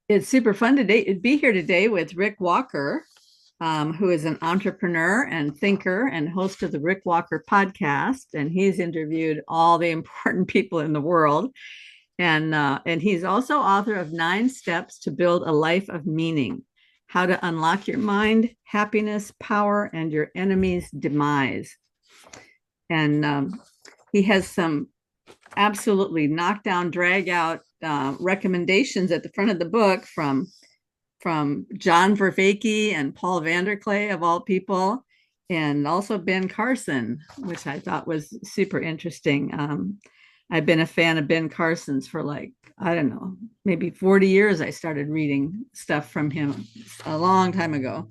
It's super fun today to be here today with Rick Walker, who is an entrepreneur and thinker and host of the Rick Walker podcast. And he's interviewed all the important people in the world. And he's also author of 9 Steps to Build a Life of Meaning: How to Unlock Your Mind, Happiness, Power, and Your Enemy's Demise. And he has some absolutely knockdown, drag out recommendations at the front of the book from John Vervaeke and Paul VanderKlay, of all people, and also Ben Carson, which I thought was super interesting. I've been a fan of Ben Carson's for, like, I don't know, maybe 40 years. I started reading stuff from him a long time ago.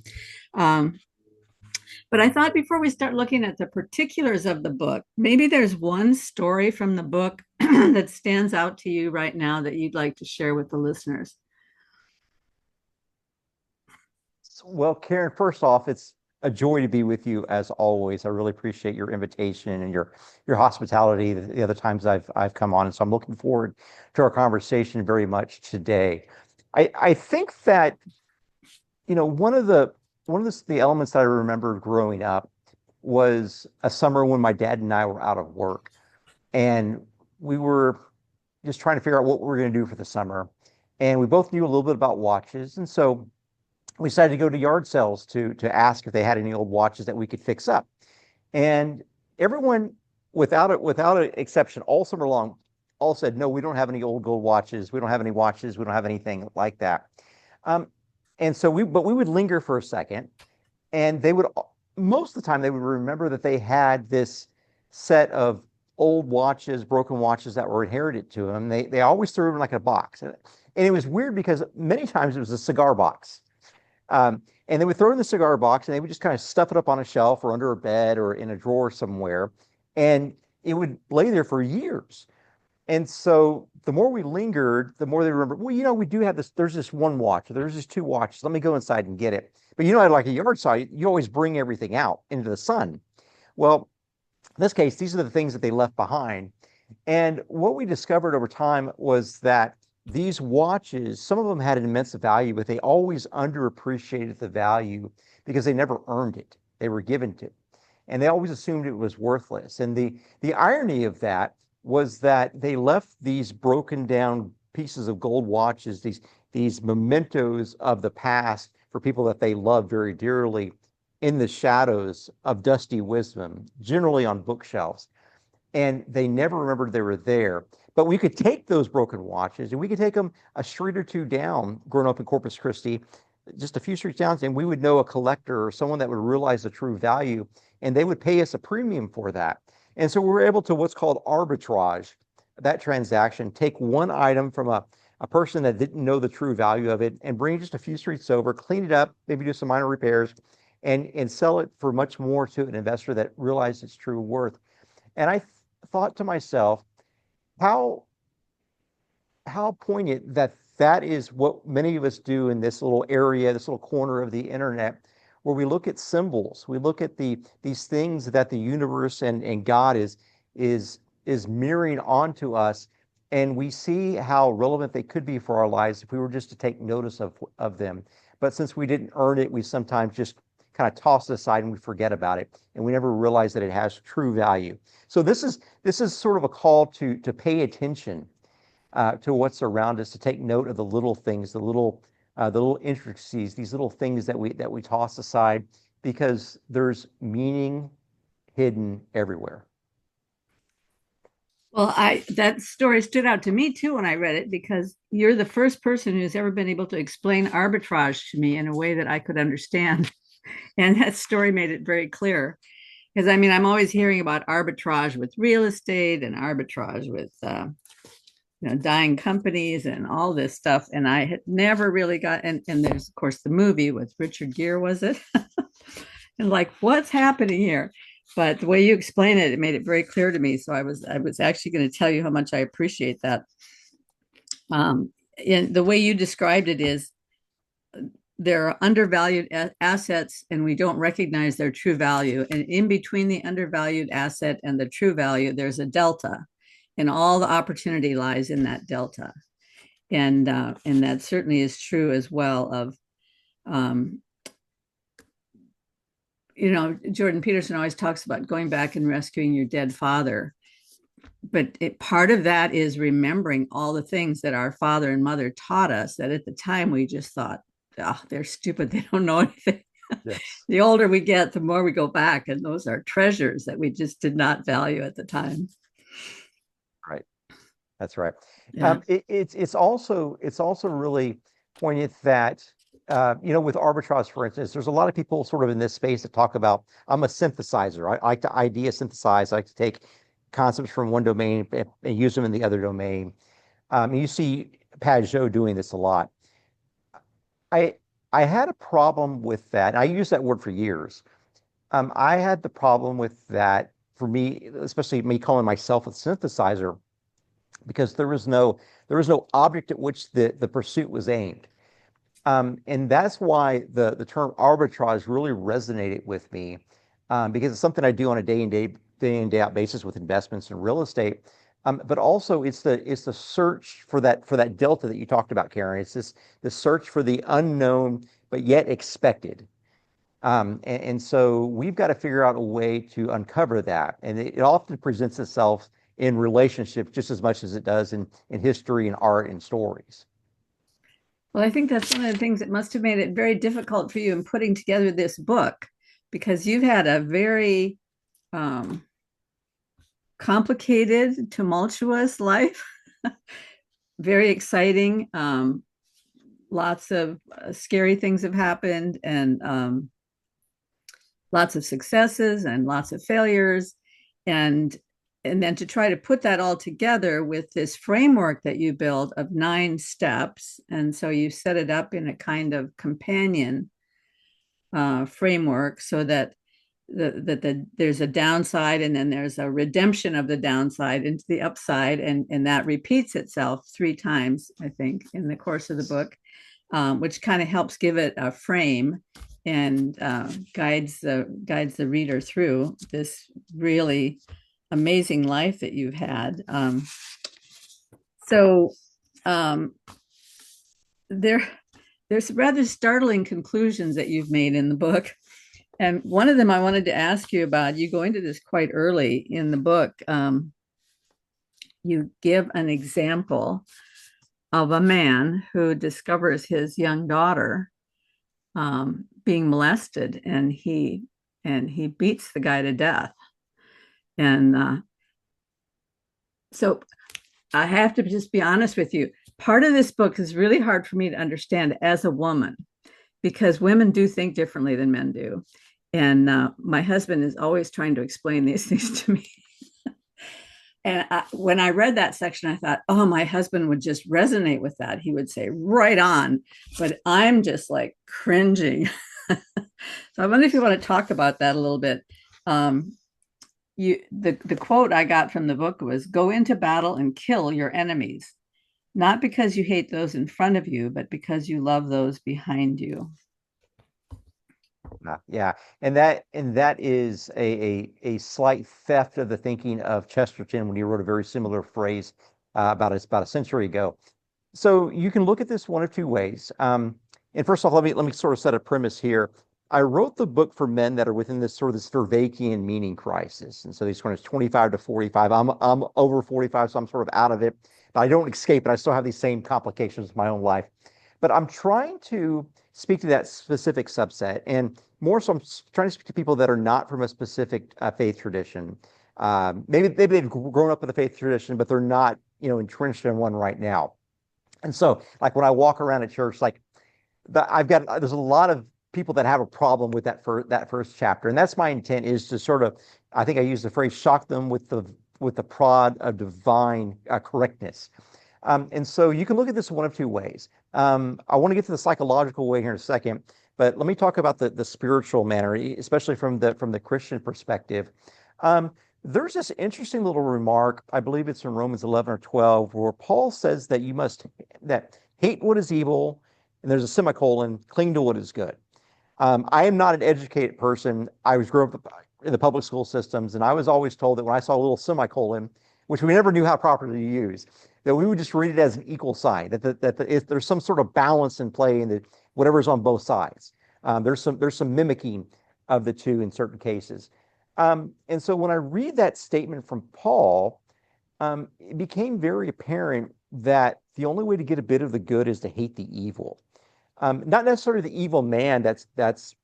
Um, but I thought before we start looking at the particulars of the book, maybe there's one story from the book that stands out to you right now that you'd like to share with the listeners. Well, Karen, first off, it's a joy to be with you as always. I really appreciate your invitation and your hospitality the other times I've come on, and so I'm looking forward to our conversation very much today. I think that one of the elements that I remember growing up was a summer when my dad and I were out of work, and we were just trying to figure out what we were going to do for the summer, and we both knew a little bit about watches, and so we decided to go to yard sales to ask if they had any old watches that we could fix up. And everyone, without an exception, all summer long, all said, no, we don't have any old gold watches. We don't have any watches. We don't have anything like that. Um, but we would linger for a second, and they would, most of the time, they would remember that they had this set of old watches, broken watches that were inherited to them. They always threw them in like a box. And it was weird because many times it was a cigar box. And they would throw it in the cigar box and they would just kind of stuff it up on a shelf or under a bed or in a drawer somewhere. And it would lay there for years. And so the more we lingered, the more they remember, well, we do have this, there's this one watch, or there's this two watches. Let me go inside and get it. But like a yard sale, you always bring everything out into the sun. Well, in this case, these are the things that they left behind. And what we discovered over time was that these watches, some of them had an immense value, but they always underappreciated the value because they never earned it. They were given to. And they always assumed it was worthless. And the irony of that was that they left these broken down pieces of gold watches, these mementos of the past for people that they loved very dearly, in the shadows of dusty wisdom, generally on bookshelves, and they never remembered they were there. But we could take those broken watches and we could take them a street or two down, growing up in Corpus Christi, just a few streets down, and we would know a collector or someone that would realize the true value, and they would pay us a premium for that. And so we were able to what's called arbitrage that transaction, take one item from a person that didn't know the true value of it and bring it just a few streets over, clean it up, maybe do some minor repairs, and sell it for much more to an investor that realized its true worth. And I thought to myself, how how poignant that is what many of us do in this little area, this little corner of the internet, where we look at symbols, we look at these things that the universe and God is mirroring onto us, and we see how relevant they could be for our lives if we were just to take notice of them. But since we didn't earn it, we sometimes just kind of toss it aside and we forget about it, and we never realize that it has true value. So this is sort of a call to pay attention to what's around us, to take note of the little things, the little intricacies, these little things that we toss aside, because there's meaning hidden everywhere. Well, I that story stood out to me too when I read it, because you're the first person who's ever been able to explain arbitrage to me in a way that I could understand. And that story made it very clear. Because I mean, I'm always hearing about arbitrage with real estate and arbitrage with dying companies and all this stuff. And I had never really got, and there's of course the movie with Richard Gere, was it? And like, what's happening here? But the way you explain it, it made it very clear to me. So I was actually going to tell you how much I appreciate that. And the way you described it is, there are undervalued assets and we don't recognize their true value. And in between the undervalued asset and the true value, there's a delta. And all the opportunity lies in that delta. And that certainly is true as well of um, Jordan Peterson always talks about going back and rescuing your dead father. But part of that is remembering all the things that our father and mother taught us that at the time we just thought, oh, they're stupid. They don't know anything. Yes. The older we get, the more we go back. And those are treasures that we just did not value at the time. Right. That's right. Yeah. It's also really poignant that with arbitrage, for instance, there's a lot of people sort of in this space that talk about I'm a synthesizer. I like to idea synthesize. I like to take concepts from one domain and use them in the other domain. You see Pajot doing this a lot. I I had a problem with that. I used that word for years. I had the problem with that for me, especially me calling myself a synthesizer, because there was no object at which the pursuit was aimed. And that's why the term arbitrage really resonated with me, because it's something I do on a day in day out basis with investments in real estate. But also it's the search for that delta that you talked about, Karen. It's this the search for the unknown but yet expected. And so we've got to figure out a way to uncover that. And it often presents itself in relationships just as much as it does in history and art and stories. Well, I think that's one of the things that must have made it very difficult for you in putting together this book because you've had a very um, complicated, tumultuous life, very exciting. Lots of scary things have happened, and lots of successes and lots of failures, and and then to try to put that all together with this framework that you build of 9 steps. And so you set it up in a kind of companion framework so that there's a downside and then there's a redemption of the downside into the upside, and that repeats itself 3 times, I think, in the course of the book, which kind of helps give it a frame and guides the reader through this really amazing life that you've had. So um, there there's rather startling conclusions that you've made in the book. And one of them I wanted to ask you about. You go into this quite early in the book. You give an example of a man who discovers his young daughter being molested, and he beats the guy to death. And so I have to just be honest with you. Part of this book is really hard for me to understand as a woman because women do think differently than men do. And my husband is always trying to explain these things to me. And when I read that section, I thought, oh, my husband would just resonate with that. He would say, right on. But I'm just like cringing. So I wonder if you want to talk about that a little bit. The quote I got from the book was, go into battle and kill your enemies, not because you hate those in front of you, but because you love those behind you. Yeah, and that is a slight theft of the thinking of Chesterton when he wrote a very similar phrase about a century ago. So you can look at this one of two ways. And first off, let me sort of set a premise here. I wrote the book for men that are within this Vervaekean meaning crisis, and so these ones 25 to 45. I'm over 45, so I'm sort of out of it, but I don't escape it. I still have these same complications in my own life. But I'm trying to speak to that specific subset, and more so, I'm trying to speak to people that are not from a specific faith tradition. Maybe they've grown up with a faith tradition, but they're not, entrenched in one right now. And so, like when I walk around at church, like there's a lot of people that have a problem with that first chapter, and that's my intent is to sort of, I think I use the phrase, shock them with the prod of divine correctness. And so you can look at this one of two ways. I want to get to the psychological way here in a second, but let me talk about the spiritual manner, especially from the Christian perspective. There's this interesting little remark, I believe it's in Romans 11 or 12, where Paul says that hate what is evil, and there's a semicolon, cling to what is good. I am not an educated person. I was grew up in the public school systems, and I was always told that when I saw a little semicolon, which we never knew how properly to use, that we would just read it as an equal sign, if there's some sort of balance in play in the whatever's on both sides. There's some mimicking of the two in certain cases. And so when I read that statement from Paul, it became very apparent that the only way to get a bit of the good is to hate the evil. Not necessarily the evil man that's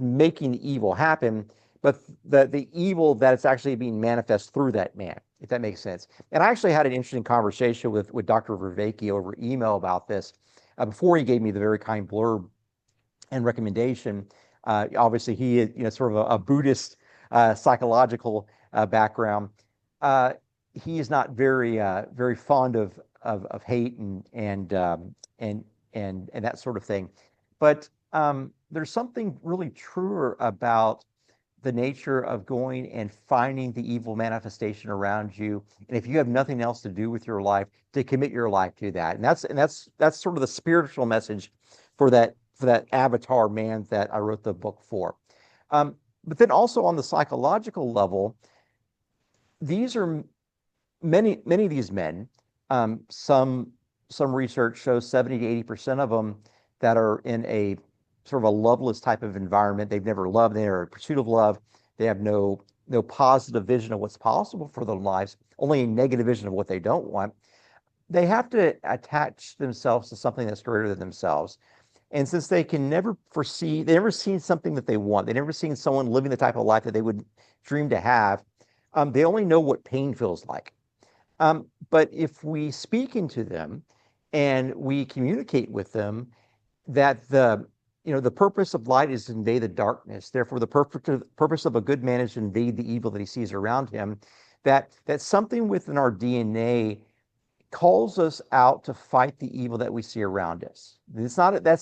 making the evil happen, but the evil that it's actually being manifest through that man, if that makes sense. And I actually had an interesting conversation with Dr. Vervaeke over email about this before he gave me the very kind blurb and recommendation. Obviously, he is, sort of a Buddhist psychological background. He is not very fond of hate and that sort of thing. But there's something really truer about the nature of going and finding the evil manifestation around you, and if you have nothing else to do with your life, to commit your life to that. And that's sort of the spiritual message for that avatar man that I wrote the book for. But then also on the psychological level, these are many of these men. Some research shows 70 to 80% of them that are in a sort of a loveless type of environment. They've never loved. They are in pursuit of love. They have no positive vision of what's possible for their lives, only a negative vision of what they don't want. They have to attach themselves to something that's greater than themselves. And since they can never foresee, they never seen something that they want. They never seen someone living the type of life that they would dream to have. They only know what pain feels like. But if we speak into them and we communicate with them that the purpose of light is to invade the darkness. Therefore, the purpose of a good man is to invade the evil that he sees around him. That something within our DNA calls us out to fight the evil that we see around us. That's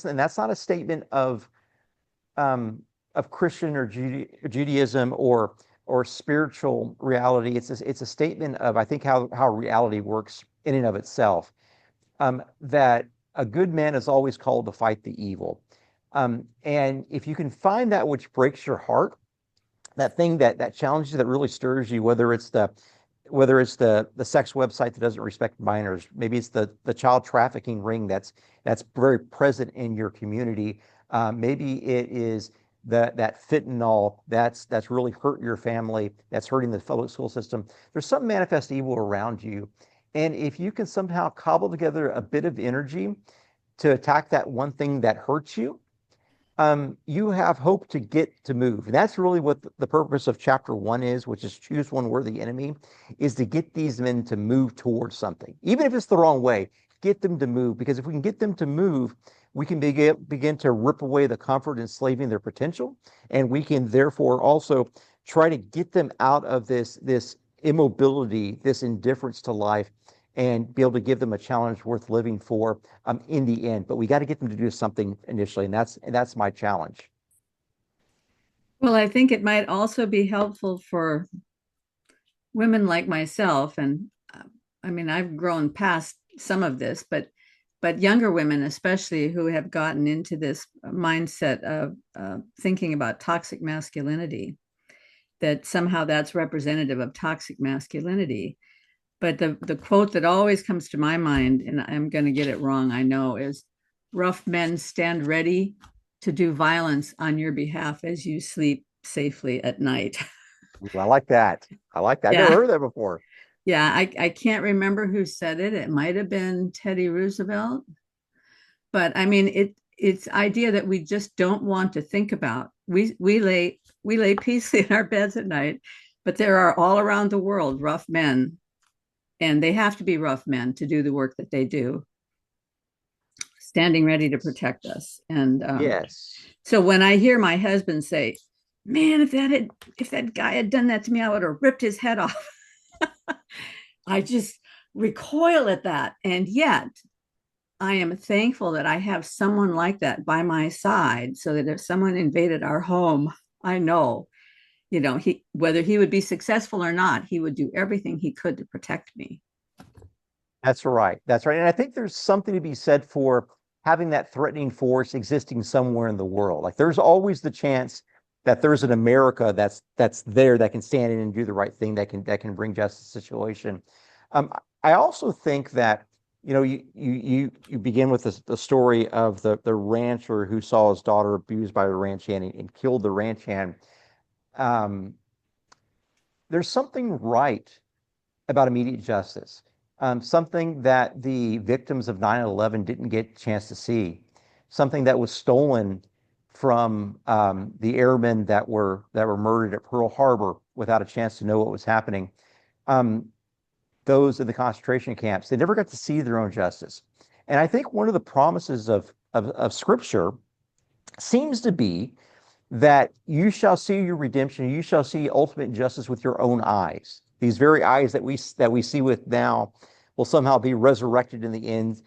not a statement of Christian or Judaism or spiritual reality. It's a statement of, I think, how reality works in and of itself. That a good man is always called to fight the evil. And if you can find that which breaks your heart, that thing that challenges you, that really stirs you, whether it's the sex website that doesn't respect minors, maybe it's the child trafficking ring that's very present in your community, maybe it is that fentanyl that's really hurt your family, that's hurting the public school system. There's some manifest evil around you, and if you can somehow cobble together a bit of energy to attack that one thing that hurts you, you have hope to get to move. And that's really what the purpose of chapter 1 is, which is choose one worthy enemy, is to get these men to move towards something. Even if it's the wrong way, get them to move. Because if we can get them to move, we can begin to rip away the comfort enslaving their potential. And we can therefore also try to get them out of this immobility, this indifference to life, and be able to give them a challenge worth living for in the end. But we got to get them to do something initially, and that's my challenge. Well, I think it might also be helpful for women like myself, and I mean, I've grown past some of this, but younger women, especially, who have gotten into this mindset of thinking about toxic masculinity, that somehow that's representative of toxic masculinity. But the quote that always comes to my mind, and I'm going to get it wrong, I know, is rough men stand ready to do violence on your behalf as you sleep safely at night. I like that. I've never heard that before. Yeah, I can't remember who said it. It might have been Teddy Roosevelt. But I mean, it's idea that we just don't want to think about. We lay peacefully in our beds at night, but there are all around the world rough men, and they have to be rough men to do the work that they do, standing ready to protect us. And yes. So when I hear my husband say, "Man, if that guy had done that to me, I would have ripped his head off," I just recoil at that. And yet, I am thankful that I have someone like that by my side, so that if someone invaded our home, I know, whether he would be successful or not, he would do everything he could to protect me. That's right. And I think there's something to be said for having that threatening force existing somewhere in the world. Like, there's always the chance that there's an America that's there, that can stand in and do the right thing, that can bring justice to the situation. I also think that, you begin with the story of the rancher who saw his daughter abused by the ranch hand and killed the ranch hand. Um, there's something right about immediate justice, something that the victims of 9/11 didn't get a chance to see, something that was stolen from the airmen that were murdered at Pearl Harbor without a chance to know what was happening. Um, those in the concentration camps, they never got to see their own justice. And I think one of the promises of Scripture seems to be that you shall see your redemption, you shall see ultimate justice with your own eyes. These very eyes that we see with now will somehow be resurrected in the end,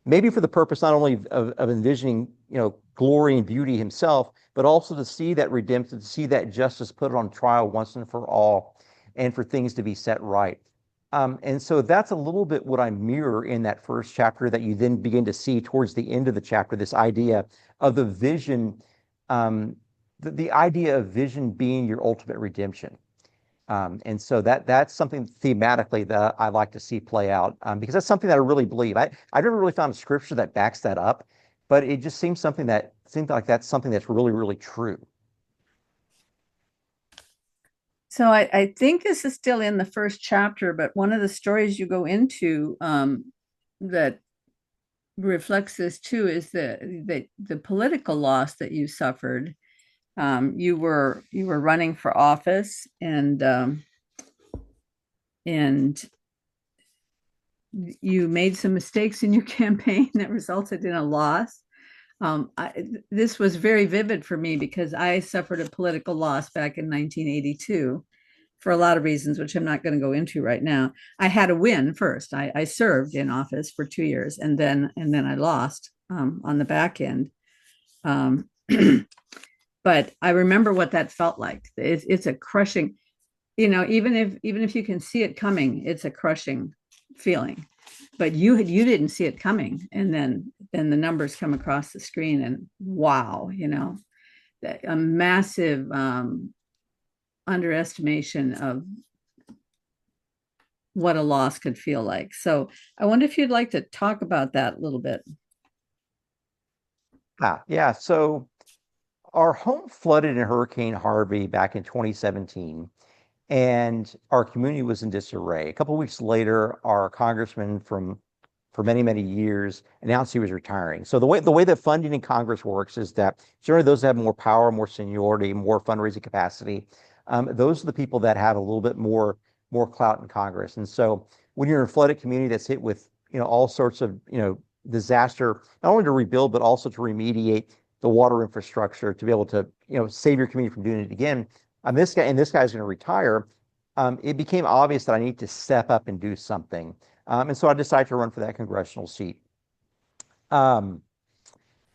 maybe for the purpose not only of envisioning, glory and beauty himself, but also to see that redemption, to see that justice put on trial once and for all, and for things to be set right. And so that's a little bit what I mirror in that first chapter that you then begin to see towards the end of the chapter, this idea of the vision, um, the idea of vision being your ultimate redemption. And so that's something thematically that I like to see play out, because that's something that I really believe. I never really found a scripture that backs that up, but it just seems like that's something that's really, really true. So I think this is still in the first chapter, but one of the stories you go into that reflects this too is the political loss that you suffered. You were running for office, and you made some mistakes in your campaign that resulted in a loss. This was very vivid for me because I suffered a political loss back in 1982 for a lot of reasons, which I'm not going to go into right now. I had a win first. I served in office for 2 years, and then I lost on the back end. Um, but I remember what that felt like. It's a crushing, even if you can see it coming, it's a crushing feeling. But you didn't see it coming, and then the numbers come across the screen, and wow, a massive underestimation of what a loss could feel like. So I wonder if you'd like to talk about that a little bit. Yeah. So our home flooded in Hurricane Harvey back in 2017, and our community was in disarray. A couple of weeks later, our congressman for many, many years announced he was retiring. So the way that funding in Congress works is that generally those that have more power, more seniority, more fundraising capacity, those are the people that have a little bit more clout in Congress. And so when you're in a flooded community that's hit with all sorts of disaster, not only to rebuild but also to remediate the water infrastructure to be able to save your community from doing it again. This guy's going to retire. It became obvious that I need to step up and do something. And so I decided to run for that congressional seat. Um,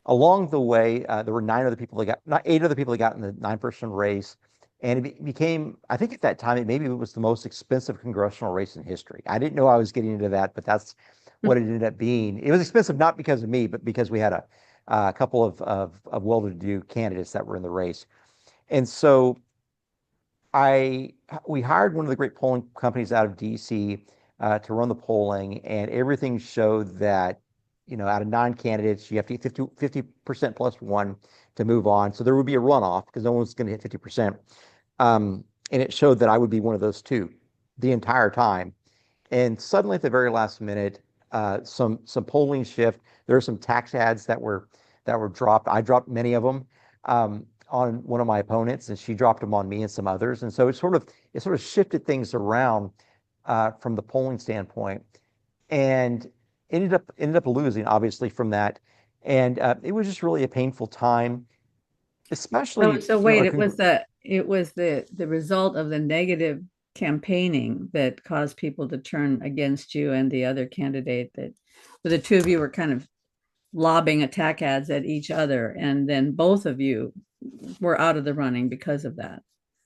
Along the way, there were not 8 other people that got in the 9-person race. And it became, I think at that time, maybe it was the most expensive congressional race in history. I didn't know I was getting into that, but that's what it ended up being. It was expensive not because of me, but because we had a couple of well-to-do candidates that were in the race. And so we hired one of the great polling companies out of DC to run the polling, and everything showed that, out of 9 candidates, you have to get 50% plus one to move on. So there would be a runoff because no one's going to hit 50%. And it showed that I would be one of those two the entire time. And suddenly, at the very last minute, some polling shift. There were some tax ads that were dropped. I dropped many of them. On one of my opponents, and she dropped them on me and some others. And so it sort of shifted things around from the polling standpoint, and ended up losing, obviously, from that. And it was just really a painful time, So, especially so wait, it was the result of the negative campaigning that caused people to turn against you and the other candidate, that the two of you were kind of lobbing attack ads at each other, and then both of you were out of the running because of that.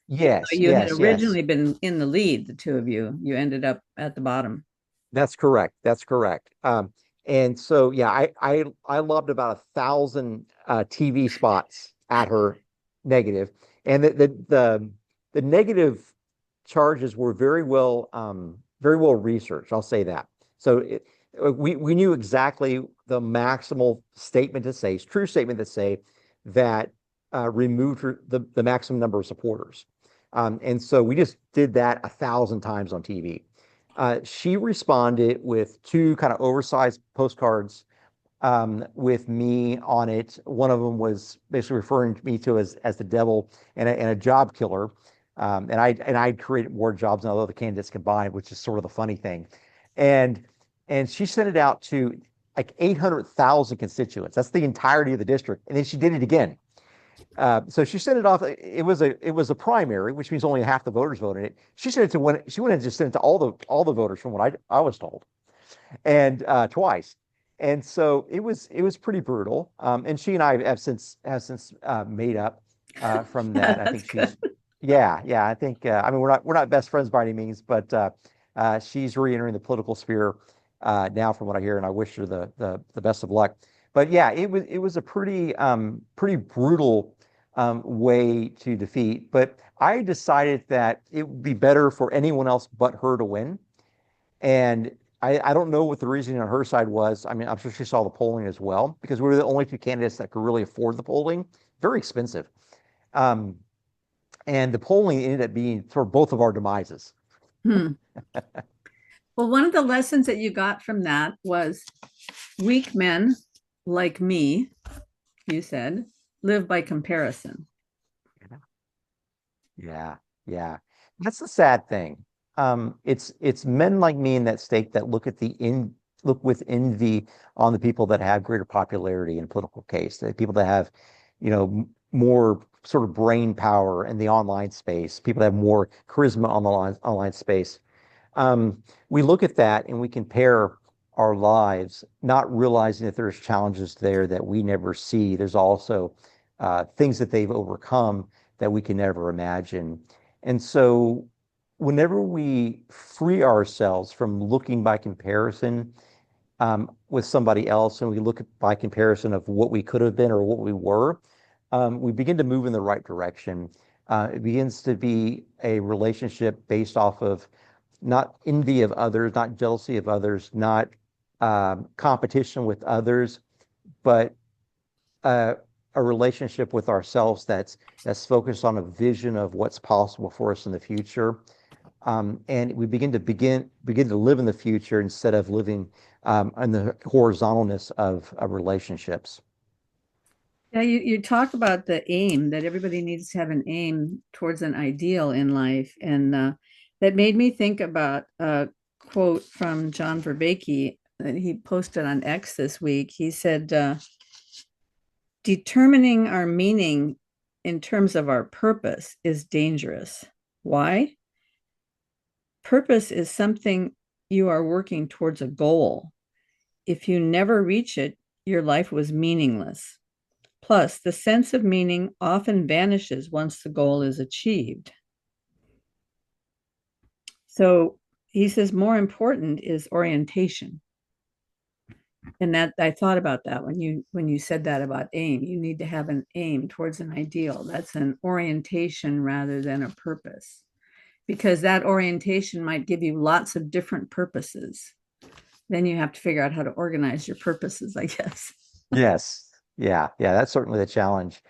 Even though yes, you had yes, yes. originally been in the lead, the two of you ended up at the bottom. That's correct. That's correct. And so, yeah, I lobbed about 1,000 TV spots at her negative, and the negative charges were very well researched. I'll say that. So we knew exactly the maximal statement to say, true statement to say that removed the maximum number of supporters. And so we just did that 1,000 times on TV. She responded with two kind of oversized postcards with me on it. One of them was basically referring to me as the devil and a job killer. And I'd created more jobs than all the candidates combined, which is sort of the funny thing. And and she sent it out to like 800,000 constituents. That's the entirety of the district. And then she did it again. So she sent it off. It was a primary, which means only half the voters voted it. She sent it to one. She went and just sent it to all the voters from what I was told, and twice. And so it was pretty brutal. And she and I have since made up from that. I That's think good. yeah. I think I mean we're not best friends by any means, but she's re-entering the political sphere now, from what I hear, and I wish her the best of luck. But yeah, it was a pretty brutal way to defeat. But I decided that it would be better for anyone else but her to win. And I don't know what the reasoning on her side was. I mean, I'm sure she saw the polling as well, because we were the only two candidates that could really afford the polling. Very expensive. Um, and the polling ended up being for both of our demises. Hmm. Well, one of the lessons that you got from that was weak men like me, you said, live by comparison. Yeah, yeah. That's the sad thing. It's men like me in that state that look with envy on the people that have greater popularity in a political case, the people that have, more sort of brain power in the online space, people that have more charisma on the online space. We look at that and we compare our lives, not realizing that there's challenges there that we never see. There's also things that they've overcome that we can never imagine. And so, whenever we free ourselves from looking by comparison with somebody else, and we look at by comparison of what we could have been or what we were, we begin to move in the right direction. It begins to be a relationship based off of not envy of others, not jealousy of others, not competition with others, but uh, a relationship with ourselves that's focused on a vision of what's possible for us in the future. And we begin to live in the future instead of living in the horizontalness of relationships. Yeah, you talk about the aim that everybody needs to have an aim towards an ideal in life. And that made me think about a quote from John Vervaeke that he posted on X this week. He said, determining our meaning in terms of our purpose is dangerous. Why? Purpose is something you are working towards a goal. If you never reach it, your life was meaningless. Plus, the sense of meaning often vanishes once the goal is achieved. So he says more important is orientation. And that I thought about that when you said that about aim. You need to have an aim towards an ideal. That's an orientation rather than a purpose. Because that orientation might give you lots of different purposes. Then you have to figure out how to organize your purposes, I guess. Yes. Yeah. That's certainly the challenge.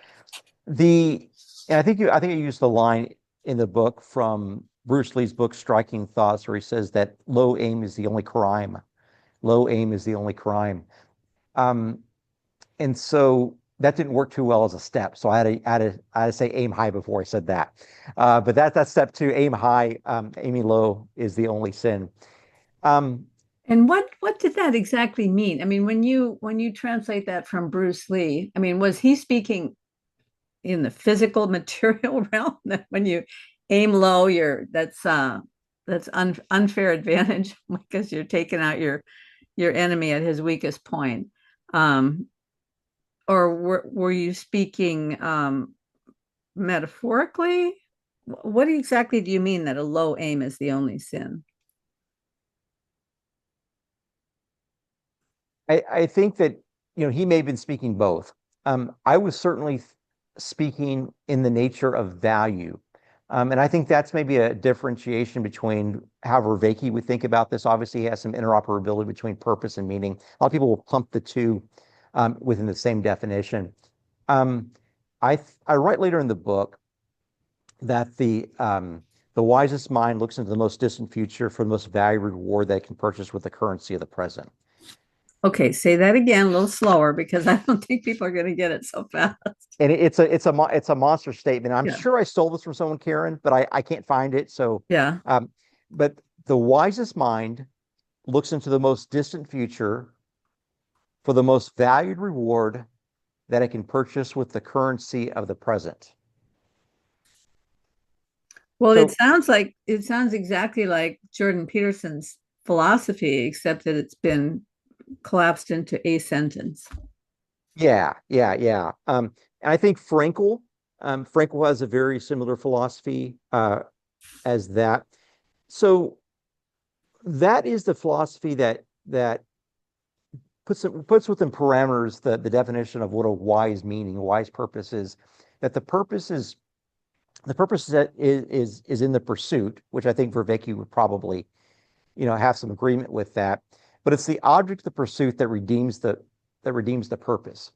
The and I think you used the line in the book from Bruce Lee's book Striking Thoughts, where he says that low aim is the only crime. Low aim is the only crime. Um, and so that didn't work too well as a step. So I had to say aim high before I said that. But that's step two. Aim high. Aiming low is the only sin. Um, And what did that exactly mean? I mean, when you translate that from Bruce Lee, I mean, was he speaking in the physical material realm that when you aim low, that's unfair advantage because you're taking out your enemy at his weakest point. Um, or were you speaking metaphorically? What exactly do you mean that a low aim is the only sin? I think that he may have been speaking both. I was certainly speaking in the nature of value. And I think that's maybe a differentiation between how Vervaeke would think about this. Obviously, he has some interoperability between purpose and meaning. A lot of people will clump the two within the same definition. Um, I write later in the book that the wisest mind looks into the most distant future for the most valuable reward that it can purchase with the currency of the present. Okay, say that again a little slower because I don't think people are going to get it so fast. And it's a monster statement. I'm Yeah. sure I stole this from someone, Karen, but I can't find it. So, Yeah. um, but the wisest mind looks into the most distant future for the most valued reward that it can purchase with the currency of the present. Well, So, it sounds exactly like Jordan Peterson's philosophy, except that it's been collapsed into a sentence. yeah, yeah, yeah. And I think Frankel has a very similar philosophy as that. So that is the philosophy that puts within parameters the definition of what a wise meaning, a wise purpose is. That the purpose that is in the pursuit, which I think Vervaeke would probably have some agreement with that. But it's the object of the pursuit that redeems the purpose.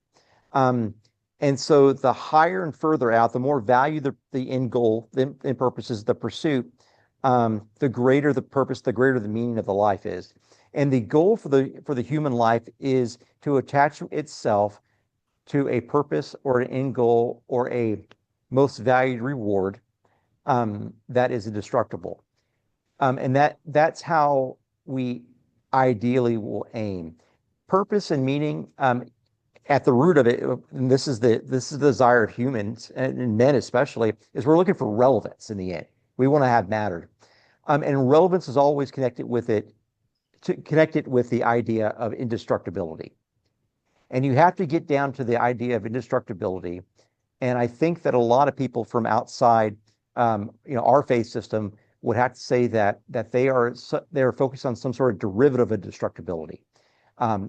Um, and so the higher and further out, the more value the end goal, the end purpose is the pursuit, the greater the purpose, the greater the meaning of the life is. And the goal for the human life is to attach itself to a purpose or an end goal or a most valued reward that is indestructible. And that's how we ideally will aim. Purpose and meaning, at the root of it, and this is the desire of humans and men especially, is we're looking for relevance in the end. We want to have matter. And relevance is always connected with the idea of indestructibility. And you have to get down to the idea of indestructibility. And I think that a lot of people from outside, our faith system would have to say that they're focused on some sort of derivative of destructibility.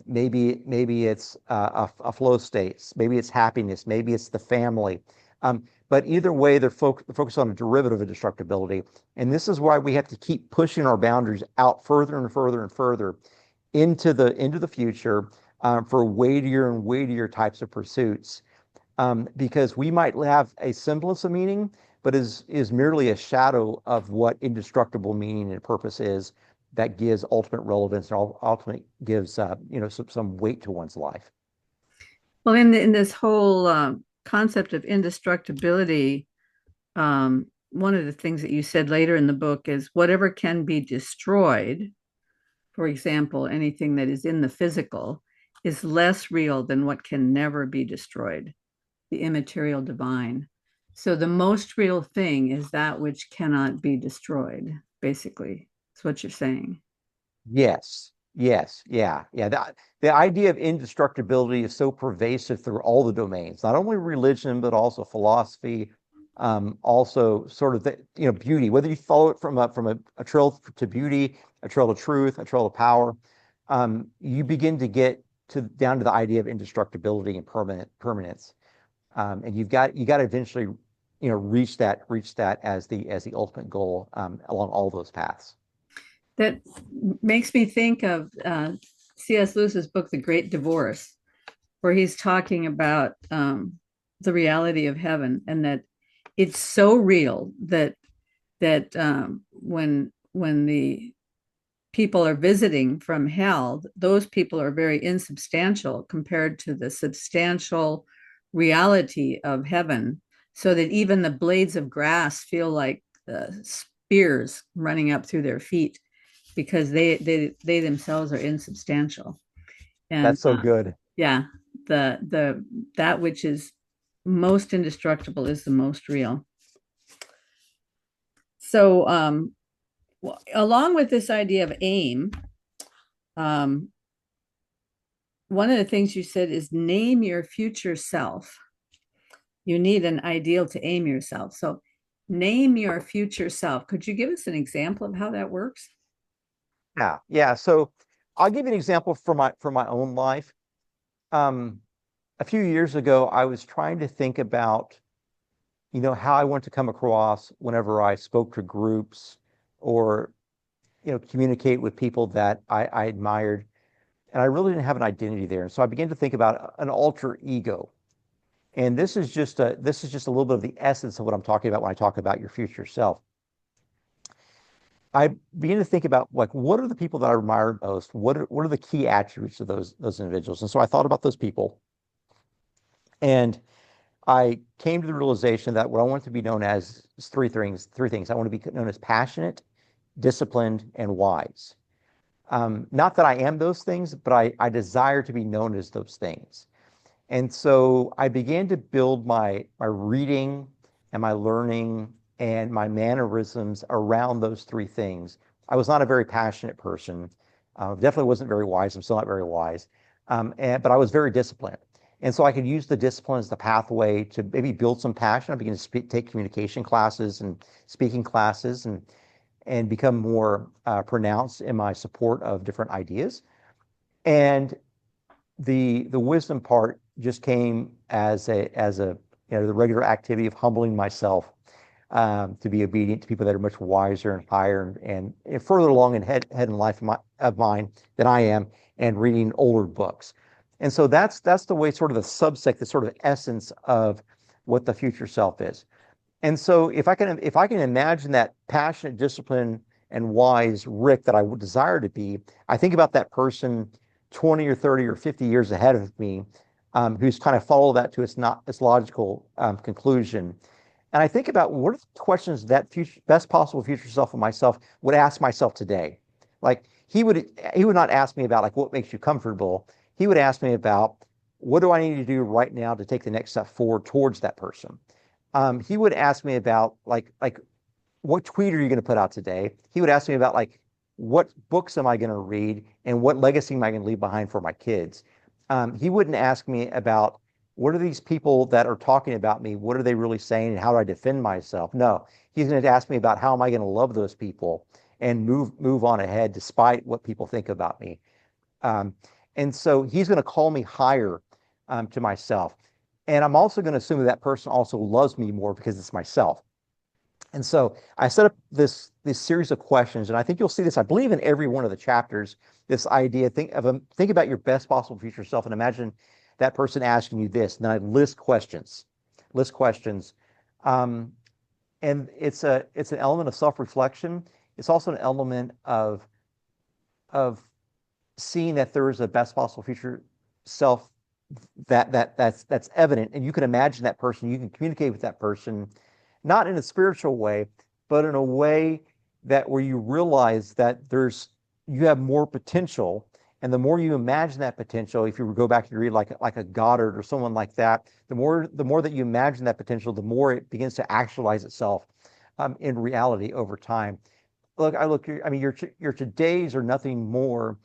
Maybe it's a flow state, maybe it's happiness, maybe it's the family. But either way, they're focused on a derivative of destructibility. And this is why we have to keep pushing our boundaries out further and further and further into the future for weightier and weightier types of pursuits. Because we might have a semblance of meaning, but is merely a shadow of what indestructible meaning and purpose is that gives ultimate relevance and ultimately gives some weight to one's life. Well, in this whole concept of indestructibility, one of the things that you said later in the book is whatever can be destroyed, for example, anything that is in the physical, is less real than what can never be destroyed, the immaterial divine. So the most real thing is that which cannot be destroyed, basically. That's what you're saying. Yes, yes, yeah, yeah. The idea of indestructibility is so pervasive through all the domains, not only religion, but also philosophy, also sort of beauty, whether you follow it from a trail to beauty, a trail to truth, a trail to power, you begin to get down to the idea of indestructibility and permanence. And you got to eventually, reach that as the ultimate goal along all those paths. That makes me think of C.S. Lewis's book, The Great Divorce, where he's talking about the reality of heaven and that it's so real that when the people are visiting from hell, those people are very insubstantial compared to the substantial reality of heaven, so that even the blades of grass feel like spears running up through their feet because they themselves are insubstantial. And That's so good. yeah, the that which is most indestructible is the most real. So along with this idea of aim, um, one of the things you said is name your future self. You need an ideal to aim yourself. So name your future self. Could you give us an example of how that works? Yeah, yeah. So I'll give you an example from my own life. Um, a few years ago, I was trying to think about how I want to come across whenever I spoke to groups or, communicate with people that I admired. And I really didn't have an identity there. And so I began to think about an alter ego. And this is just a little bit of the essence of what I'm talking about when I talk about your future self. I began to think about, like, what are the people that I admire most? What are the key attributes of those individuals? And so I thought about those people, and I came to the realization that what I want to be known as is three things. Three things. I want to be known as passionate, disciplined, and wise. Not that I am those things, but I desire to be known as those things. And so I began to build my reading and my learning and my mannerisms around those three things. I was not a very passionate person. Definitely wasn't very wise. I'm still not very wise. But I was very disciplined. And so I could use the discipline as the pathway to maybe build some passion. I began to take communication classes and speaking classes and become more pronounced in my support of different ideas. And the wisdom part just came as a the regular activity of humbling myself, to be obedient to people that are much wiser and higher and further along in head in life of mine than I am, and reading older books. And so that's the way, sort of the subsect, the sort of essence of what the future self is. And so if I can imagine that passionate, disciplined, and wise Rick that I would desire to be, I think about that person 20 or 30 or 50 years ahead of me, who's kind of followed that to its logical conclusion. And I think about what are the questions that best possible future self of myself would ask myself today. Like he would not ask me about, like, what makes you comfortable. He would ask me about, what do I need to do right now to take the next step forward towards that person. He would ask me about, like what tweet are you going to put out today? He would ask me about, like, what books am I going to read and what legacy am I going to leave behind for my kids. He wouldn't ask me about, what are these people that are talking about me? What are they really saying, and how do I defend myself? No, he's going to ask me about, how am I going to love those people and move on ahead despite what people think about me. Um, and so he's going to call me higher, to myself. And I'm also going to assume that person also loves me more because it's myself. And so I set up this series of questions, and I think you'll see this, I believe, in every one of the chapters. This idea, think about your best possible future self, and imagine that person asking you this. And then I list questions, um, and it's an element of self-reflection. It's also an element of seeing that there is a best possible future self that's evident, and you can imagine that person, you can communicate with that person, not in a spiritual way, but in a way that where you realize that you have more potential. And the more you imagine that potential, if you go back and read like a Goddard or someone like that, the more that you imagine that potential, the more it begins to actualize itself, in reality over time. I mean, your todays are nothing more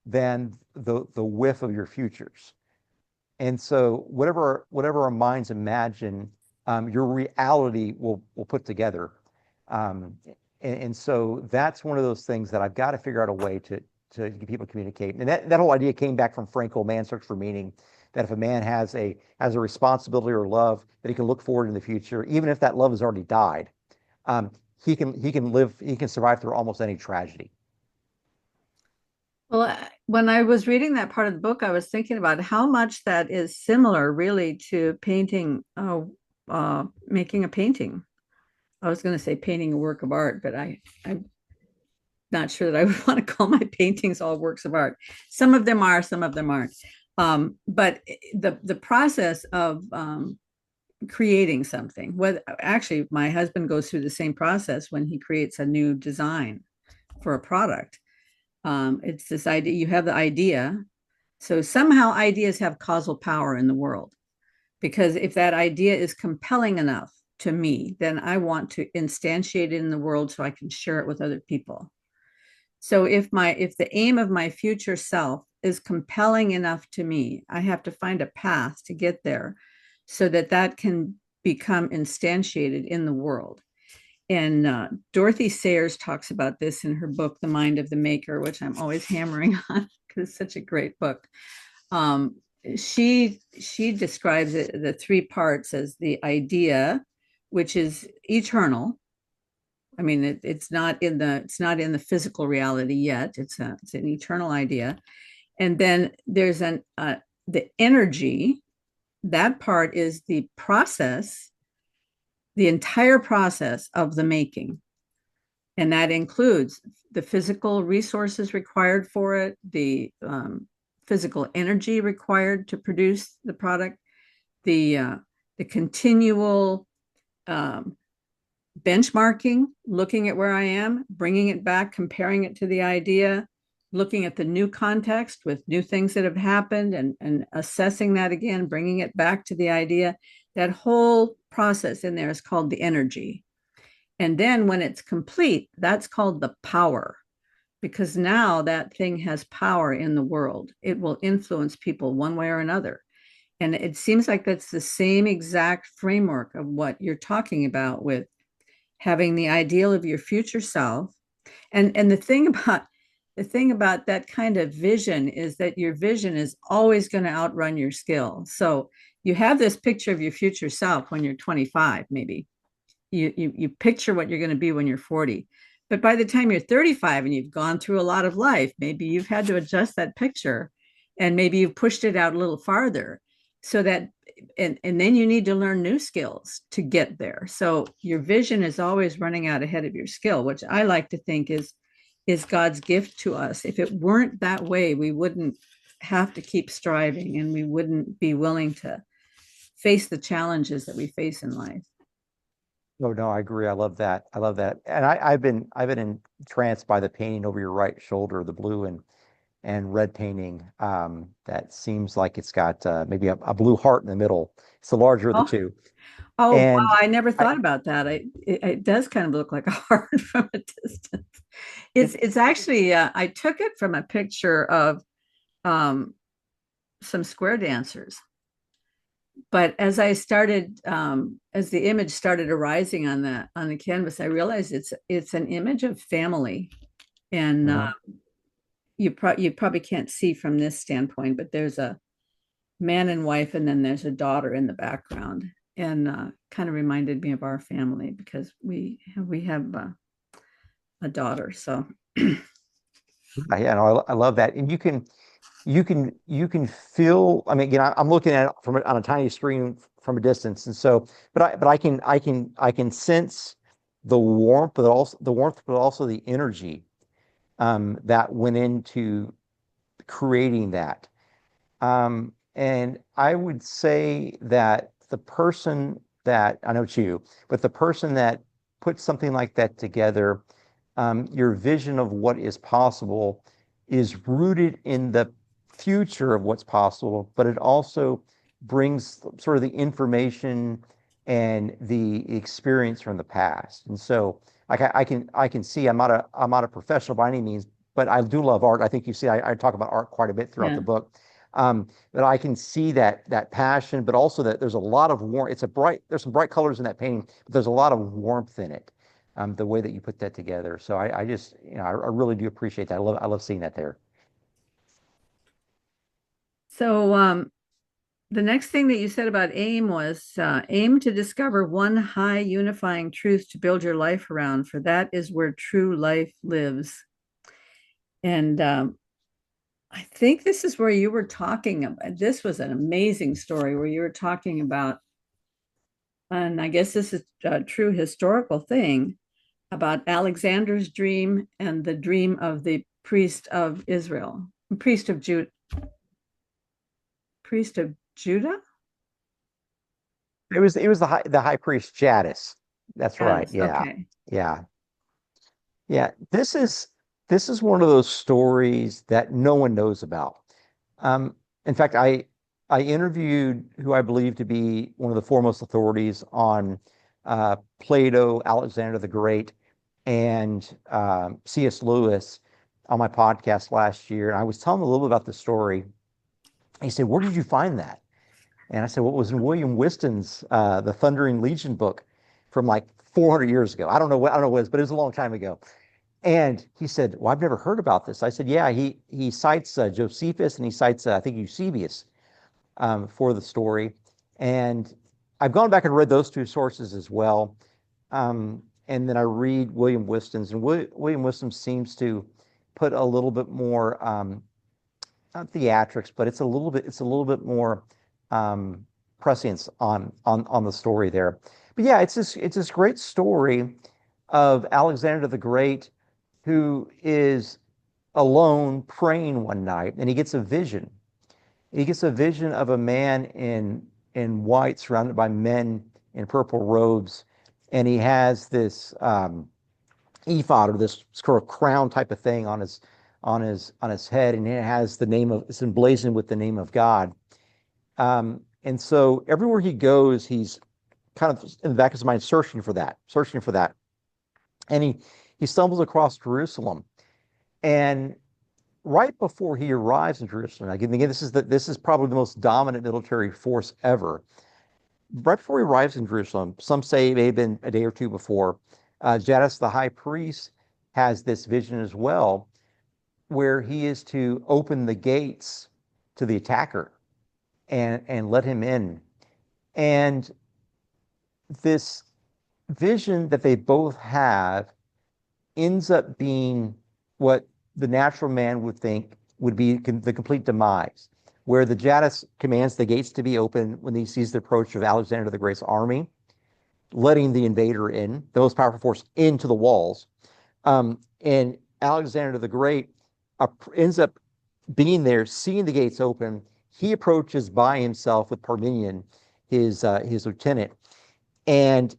than the whiff of your futures. And so whatever our minds imagine, your reality will put together. And so that's one of those things that I've got to figure out a way to get people to communicate. And that whole idea came back from Frankl, Man's Search for Meaning, that if a man has a responsibility or love, that he can look forward in the future, even if that love has already died, he can survive through almost any tragedy. Well, when I was reading that part of the book, I was thinking about how much that is similar, really, to painting, making a painting. I was going to say painting a work of art, but I'm not sure that I would want to call my paintings all works of art. Some of them are, some of them aren't. But the process of creating something, actually, my husband goes through the same process when he creates a new design for a product. It's this idea, you have the idea. So somehow ideas have causal power in the world, because if that idea is compelling enough to me, then I want to instantiate it in the world so I can share it with other people. So if the aim of my future self is compelling enough to me, I have to find a path to get there so that that can become instantiated in the world. And Dorothy Sayers talks about this in her book, The Mind of the Maker, which I'm always hammering on because it's such a great book. She describes the three parts as the idea, which is eternal. I mean, it's not in the physical reality yet. It's an eternal idea. And then there's the energy. That part is the process, the entire process of the making. And that includes the physical resources required for it, the physical energy required to produce the product, the continual um, benchmarking, looking at where I am, bringing it back, comparing it to the idea, looking at the new context with new things that have happened, and assessing that again, bringing it back to the idea. That whole process in there is called the energy. And then when it's complete, that's called the power, because now that thing has power in the world. It will influence people one way or another. And it seems like that's the same exact framework of what you're talking about with having the ideal of your future self. And the thing about that kind of vision is that your vision is always going to outrun your skill. So you have this picture of your future self when you're 25, maybe. You picture what you're going to be when you're 40. But by the time you're 35 and you've gone through a lot of life, maybe you've had to adjust that picture, and maybe you've pushed it out a little farther, so that and then you need to learn new skills to get there. So your vision is always running out ahead of your skill, which I like to think is God's gift to us. If it weren't that way, we wouldn't have to keep striving, and we wouldn't be willing to face the challenges that we face in life. Oh no, I agree. I love that. I love that. And I've been entranced by the painting over your right shoulder, the blue and red painting. That seems like it's got maybe a blue heart in the middle. It's the larger of the Oh, two. oh, wow! And I never I, thought about that. It does kind of look like a heart from a distance. it, It's actually I took it from a picture of um, some square dancers. But as the image started arising on the canvas, I realized it's an image of family. And Mhm. you probably can't see from this standpoint, but there's a man and wife, and then there's a daughter in the background, and kind of reminded me of our family because we have a daughter. So Yeah, no, I love that. And you can feel, I mean, again, I'm looking at it on a tiny screen from a distance. And so, but I can sense the warmth, but also the energy that went into creating that. And I would say that the person that, I know it's you, but the person that puts something like that together, your vision of what is possible is rooted in the future of what's possible, but it also brings sort of the information and the experience from the past. And so like I can see I'm not a professional by any means, but I do love art. I think you see I talk about art quite a bit throughout yeah. the book. But I can see that passion, but also that there's a lot of warmth. There's some bright colors in that painting, but there's a lot of warmth in it. The way that you put that together. So I just, I really do appreciate that. I love seeing that there. So the next thing that you said about aim was aim to discover one high unifying truth to build your life around, for that is where true life lives. And I think this is where you were talking about, this was an amazing story where you were talking about, and I guess this is a true historical thing, about Alexander's dream and the dream of the priest of Israel, priest of Judah, priest of Judah. It was the high priest Jadis. That's right. Yes, Yeah. okay. Yeah. Yeah. This is one of those stories that no one knows about. In fact, I interviewed who I believe to be one of the foremost authorities on Plato, Alexander the Great, and C.S. Lewis on my podcast last year. And I was telling him a little bit about the story. He said, "Where did you find that?" And I said, "Well, it was in William Whiston's The Thundering Legion book from like 400 years ago. I don't know what it was, but it was a long time ago." And he said, "Well, I've never heard about this." I said, "Yeah, he cites Josephus and he cites I think Eusebius for the story." And I've gone back and read those two sources as well. And then I read William Whiston's, and William Whiston seems to put a little bit more, not theatrics, but it's a little bit more prescience on the story there. But yeah, it's this great story of Alexander the Great, who is alone praying one night, and he gets a vision. He gets a vision of a man in white, surrounded by men in purple robes, and he has this ephod, or this sort of crown type of thing on his head, and it has the name of it's emblazoned with the name of God. And so everywhere he goes, he's kind of in the back of his mind searching for that, searching for that. And he stumbles across Jerusalem. And right before he arrives in Jerusalem, again, this is probably the most dominant military force ever. Right before he arrives in Jerusalem, some say it may have been a day or two before, Jadis the high priest has this vision as well, where he is to open the gates to the attacker and let him in. And this vision that they both have ends up being what the natural man would think would be the complete demise, where the Jadis commands the gates to be open when he sees the approach of Alexander the Great's army, letting the invader in, the most powerful force, into the walls. And Alexander the Great ends up being there, seeing the gates open. He approaches by himself with Parmenion, his lieutenant. And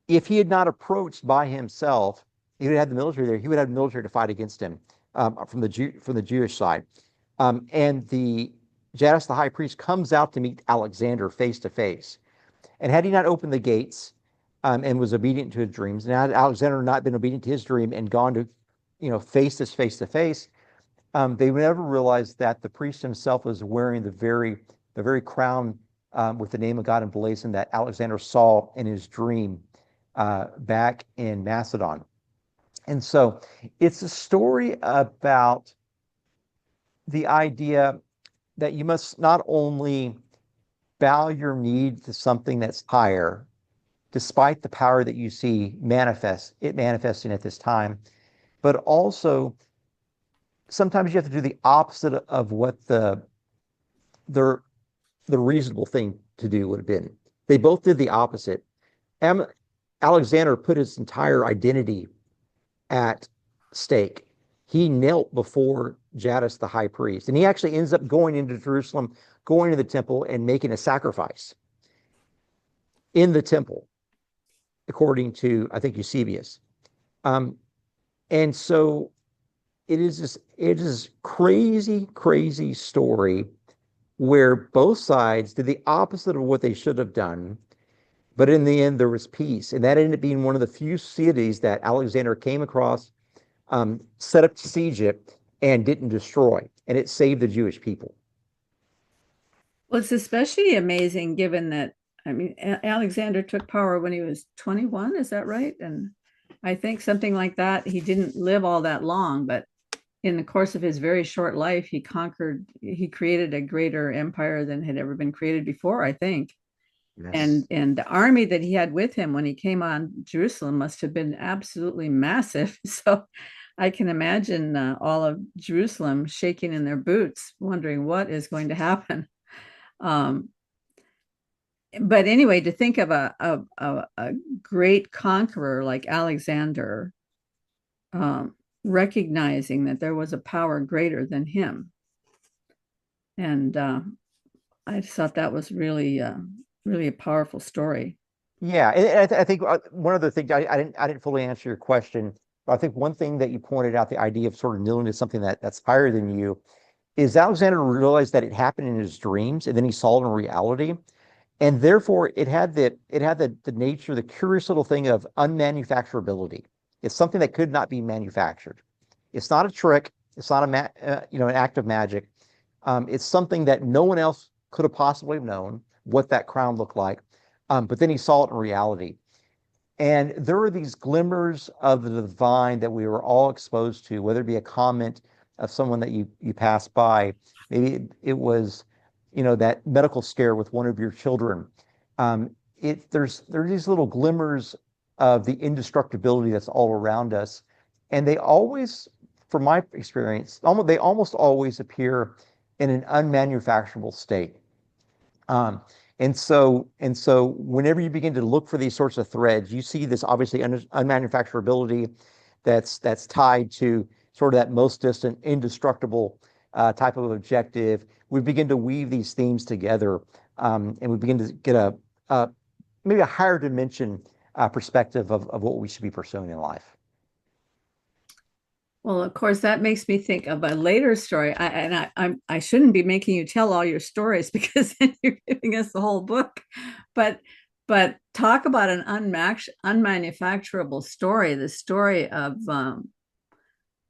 if he had not approached by himself, he would have the military there. He would have the military to fight against him from the Jewish side. And the Jadis, the high priest, comes out to meet Alexander face to face. And had he not opened the gates and was obedient to his dreams, and had Alexander not been obedient to his dream and gone to, face this face to face, they would never realize that the priest himself was wearing the very crown with the name of God emblazoned that Alexander saw in his dream back in Macedon. And so it's a story about the idea that you must not only bow your knee to something that's higher, despite the power that you see manifesting at this time, but also sometimes you have to do the opposite of what the reasonable thing to do would have been. They both did the opposite. Alexander put his entire identity at stake. He knelt before Jadis the high priest, and he actually ends up going into Jerusalem, going to the temple and making a sacrifice in the temple, according to, I think, Eusebius. And so it is this crazy, crazy story where both sides did the opposite of what they should have done. But in the end, there was peace. And that ended up being one of the few cities that Alexander came across, set up to siege it, and didn't destroy. And it saved the Jewish people. Well, it's especially amazing given that, I mean, Alexander took power when he was 21, is that right? And I think something like that. He didn't live all that long, but in the course of his very short life, he created a greater empire than had ever been created before, I think. Yes. And the army that he had with him when he came on Jerusalem must have been absolutely massive. So I can imagine all of Jerusalem shaking in their boots, wondering what is going to happen. Um, but anyway, to think of a great conqueror like Alexander, recognizing that there was a power greater than him, and I just thought that was really a powerful story. Yeah, and I think one other thing, I didn't fully answer your question, but I think one thing that you pointed out, the idea of sort of kneeling to something that's higher than you, is Alexander realized that it happened in his dreams, and then he saw it in reality. And therefore it had the nature, the curious little thing of unmanufacturability. It's something that could not be manufactured. It's not a trick. It's not an act of magic. It's something that no one else could have possibly known what that crown looked like. But then he saw it in reality. And there are these glimmers of the divine that we were all exposed to, whether it be a comment of someone that you pass by. Maybe it was, that medical scare with one of your children. there are these little glimmers of the indestructibility that's all around us, and they always, from my experience, they almost always appear in an unmanufacturable state. Um, and so whenever you begin to look for these sorts of threads, you see this obviously unmanufacturability that's tied to sort of that most distant, indestructible type of objective. We begin to weave these themes together, and we begin to get a maybe a higher dimension perspective of what we should be pursuing in life. Well, of course, that makes me think of a later story. I shouldn't be making you tell all your stories because then you're giving us the whole book. But but talk about an unmanufacturable story. The story of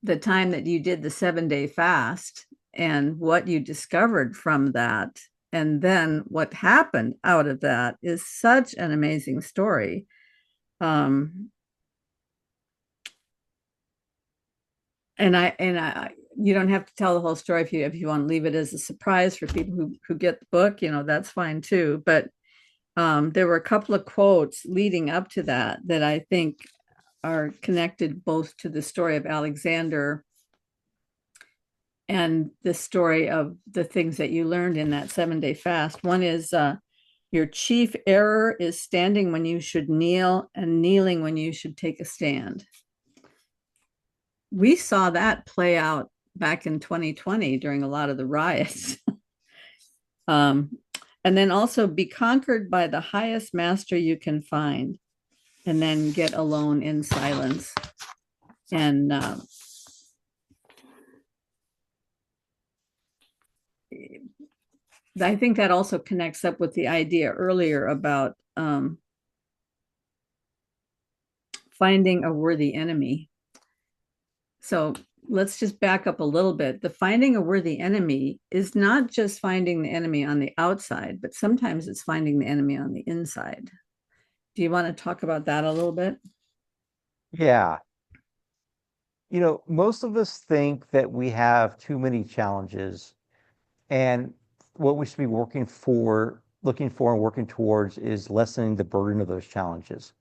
the time that you did the 7 day fast and what you discovered from that, and then what happened out of that is such an amazing story. Um, and I you don't have to tell the whole story if you want to leave it as a surprise for people who get the book, that's fine too. But there were a couple of quotes leading up to that that I think are connected both to the story of Alexander and the story of the things that you learned in that 7 day fast. One is your chief error is standing when you should kneel and kneeling when you should take a stand. We saw that play out back in 2020 during a lot of the riots. um, and then also be conquered by the highest master you can find, and then get alone in silence. And I think that also connects up with the idea earlier about finding a worthy enemy. So let's just back up a little bit. The finding a worthy enemy is not just finding the enemy on the outside, but sometimes it's finding the enemy on the inside. Do you want to talk about that a little bit? Yeah. Most of us think that we have too many challenges, and what we should be looking for and working towards is lessening the burden of those challenges.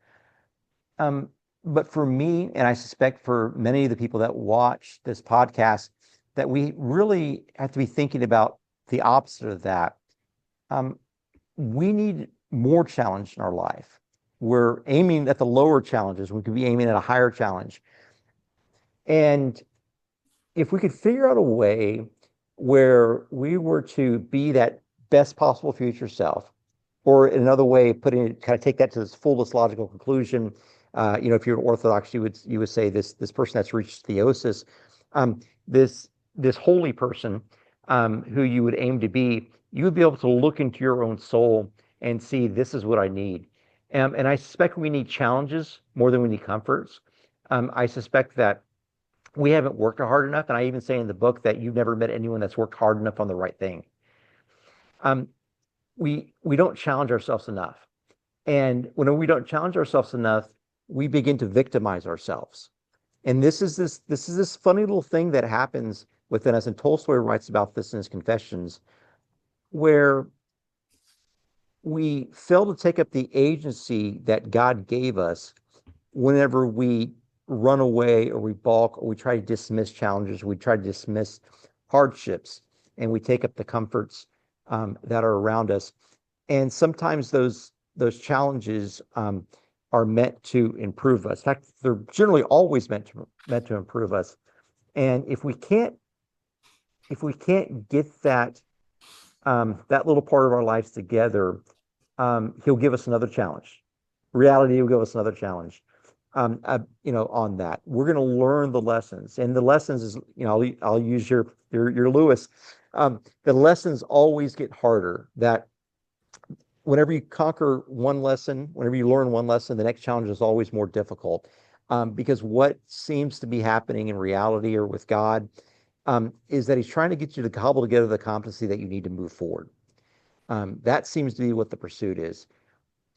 Um, but for me, and I suspect for many of the people that watch this podcast, that we really have to be thinking about the opposite of that. Um, we need more challenge in our life. We're aiming at the lower challenges. We could be aiming at a higher challenge. And if we could figure out a way where we were to be that best possible future self, or another way, putting it, kind of take that to its fullest logical conclusion. If you're an Orthodox, you would say this person that's reached theosis, um, this holy person, who you would aim to be, you would be able to look into your own soul and see, this is what I need. And I suspect we need challenges more than we need comforts. I suspect that we haven't worked hard enough, and I even say in the book that you've never met anyone that's worked hard enough on the right thing. Um, we don't challenge ourselves enough. And when we don't challenge ourselves enough, we begin to victimize ourselves. And this is this funny little thing that happens within us, and Tolstoy writes about this in his Confessions, where we fail to take up the agency that God gave us whenever we run away, or we balk, or we try to dismiss challenges, we try to dismiss hardships, and we take up the comforts that are around us. And sometimes those challenges are meant to improve us. In fact, they're generally always meant to improve us. And if we can't get that little part of our lives together, he'll give us another challenge. Reality will give us another challenge. On that, we're going to learn the lessons, and the lessons is, I'll use your Lewis. The lessons always get harder. That whenever you conquer one lesson, whenever you learn one lesson, the next challenge is always more difficult. Because what seems to be happening in reality or with God, is that he's trying to get you to cobble together the competency that you need to move forward. That seems to be what the pursuit is.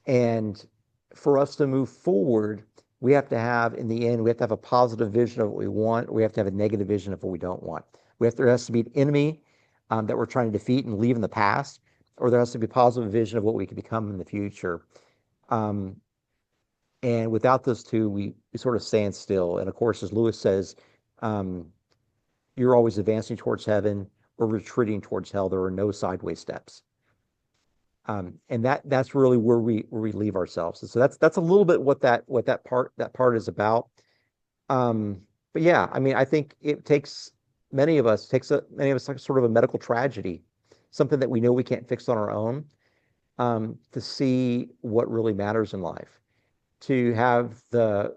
And for us to move forward, we have to have, in the end, we have to have a positive vision of what we want. We have to have a negative vision of what we don't want. There has to be an enemy that we're trying to defeat and leave in the past, or there has to be a positive vision of what we can become in the future. Um, and without those two, we sort of stand still. And of course, as Lewis says, um, you're always advancing towards heaven or retreating towards hell. There are no sideways steps. And that's really where we leave ourselves. And so that's a little bit what that part is about. But yeah, I mean, I think it takes many of us like sort of a medical tragedy, something that we know we can't fix on our own, to see what really matters in life, to have the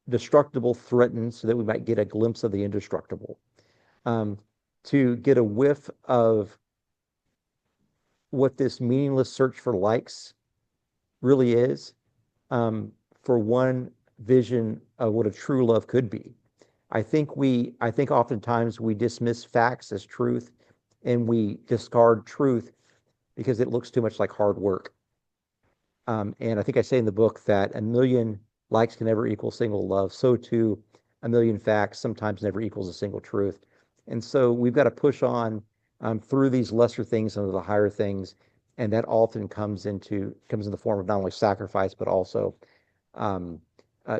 destructible threatened so that we might get a glimpse of the indestructible, um, to get a whiff of what this meaningless search for likes really is, um, for one vision of what a true love could be. I think oftentimes we dismiss facts as truth and we discard truth because it looks too much like hard work. And I think I say in the book that a million likes can never equal single love. So too, a million facts sometimes never equals a single truth. And so we've got to push on, through these lesser things into the higher things, and that often comes in the form of not only sacrifice but also, um,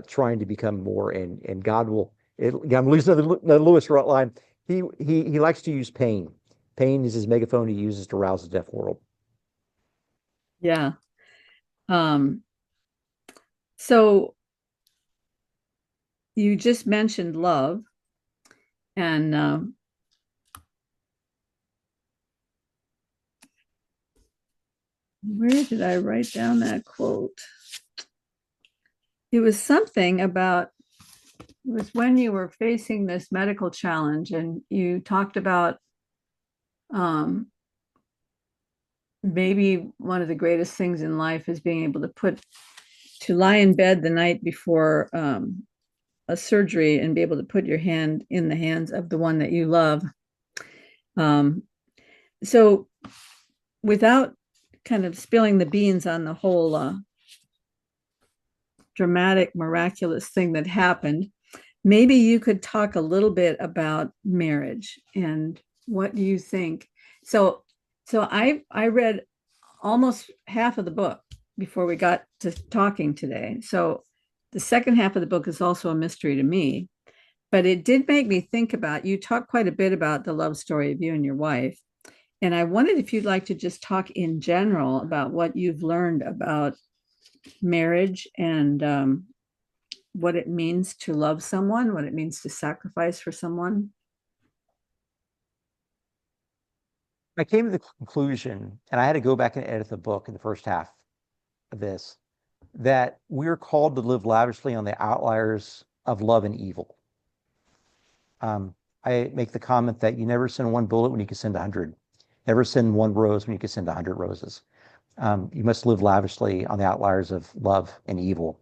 trying to become more. And God will. I'm losing the Lewis line. He likes to use pain. Pain is his megaphone he uses to rouse the deaf world. Yeah. Um, so you just mentioned love, and where did I write down that quote? It was something about, it was when you were facing this medical challenge and you talked about, um, maybe one of the greatest things in life is being able to lie in bed the night before, a surgery and be able to put your hand in the hands of the one that you love. Um, so without kind of spilling the beans on the whole, dramatic, miraculous thing that happened, maybe you could talk a little bit about marriage and what do you think? So, so I read almost half of the book before we got to talking today. So the second half of the book is also a mystery to me, but it did make me think about, you talk quite a bit about the love story of you and your wife. And I wondered if you'd like to just talk in general about what you've learned about marriage and, what it means to love someone, what it means to sacrifice for someone. I came to the conclusion, and I had to go back and edit the book in the first half of this, that we're called to live lavishly on the outliers of love and evil. I make the comment that you never send one bullet when you can send 100. Never send one rose when you can send 100 roses. You must live lavishly on the outliers of love and evil.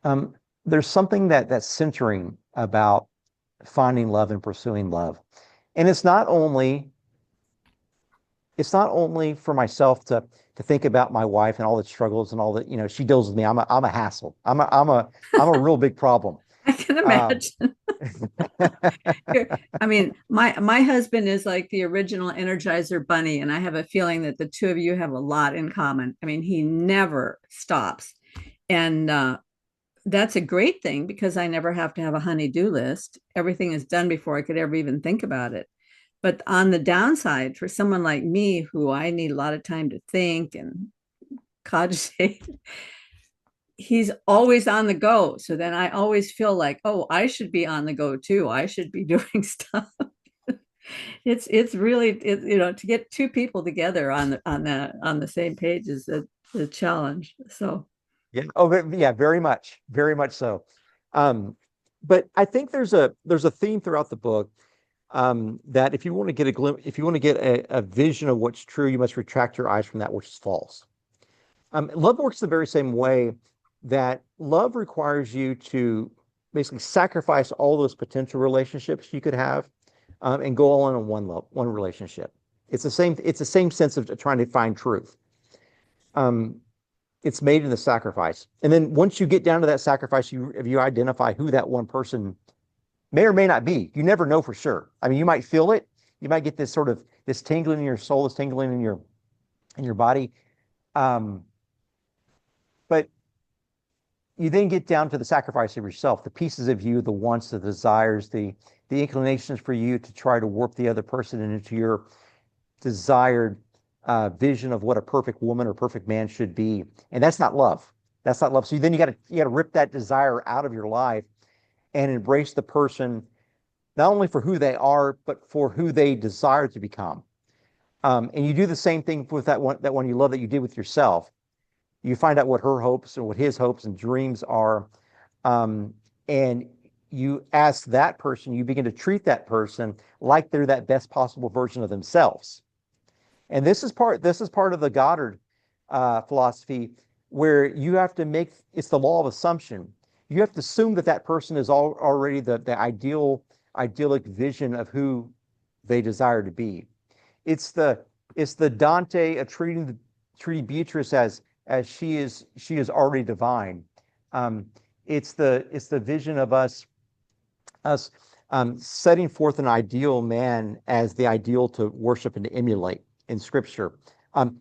Um, there's something that's centering about finding love and pursuing love. And it's not only for myself to think about my wife and all the struggles and all that, she deals with me. I'm a hassle. I'm a real big problem. I can Um, imagine. I mean, my husband is like the original Energizer Bunny, and I have a feeling that the two of you have a lot in common. I mean, he never stops, and that's a great thing because I never have to have a honey-do list. Everything is done before I could ever even think about it. But on the downside, for someone like me, who I need a lot of time to think and cogitate, he's always on the go. So then I always feel like, oh, I should be on the go too. I should be doing stuff. It's really to get two people together on the same page is a challenge. So yeah. Oh, yeah, very much so. Um, but I think there's a theme throughout the book, that if you want to get a glimpse, if you want to get a vision of what's true, you must retract your eyes from that which is false. Love works the very same way, that love requires you to basically sacrifice all those potential relationships you could have, and go all in on one relationship. It's the same sense of trying to find truth. Um, it's made in the sacrifice. And then once you get down to that sacrifice, if you identify who that one person may or may not be, you never know for sure. I mean, you might feel it. You might get this tingling in your soul, this tingling in your body. Um, But you then get down to the sacrifice of yourself, the pieces of you, the wants, the desires, the inclinations for you to try to warp the other person into your desired vision of what a perfect woman or perfect man should be. And that's not love. That's not love. So then you got to rip that desire out of your life and embrace the person not only for who they are, but for who they desire to become. And you do the same thing with that one you love that you did with yourself. You find out what her hopes and what his hopes and dreams are, and you ask that person. You begin to treat that person like they're that best possible version of themselves. And this is part of the Goddard philosophy, where you have to make it's the law of assumption. You have to assume that that person is already the idyllic vision of who they desire to be. It's the Dante treating Beatrice as she is already divine. Um, it's the vision of us setting forth an ideal man as the ideal to worship and to emulate in Scripture.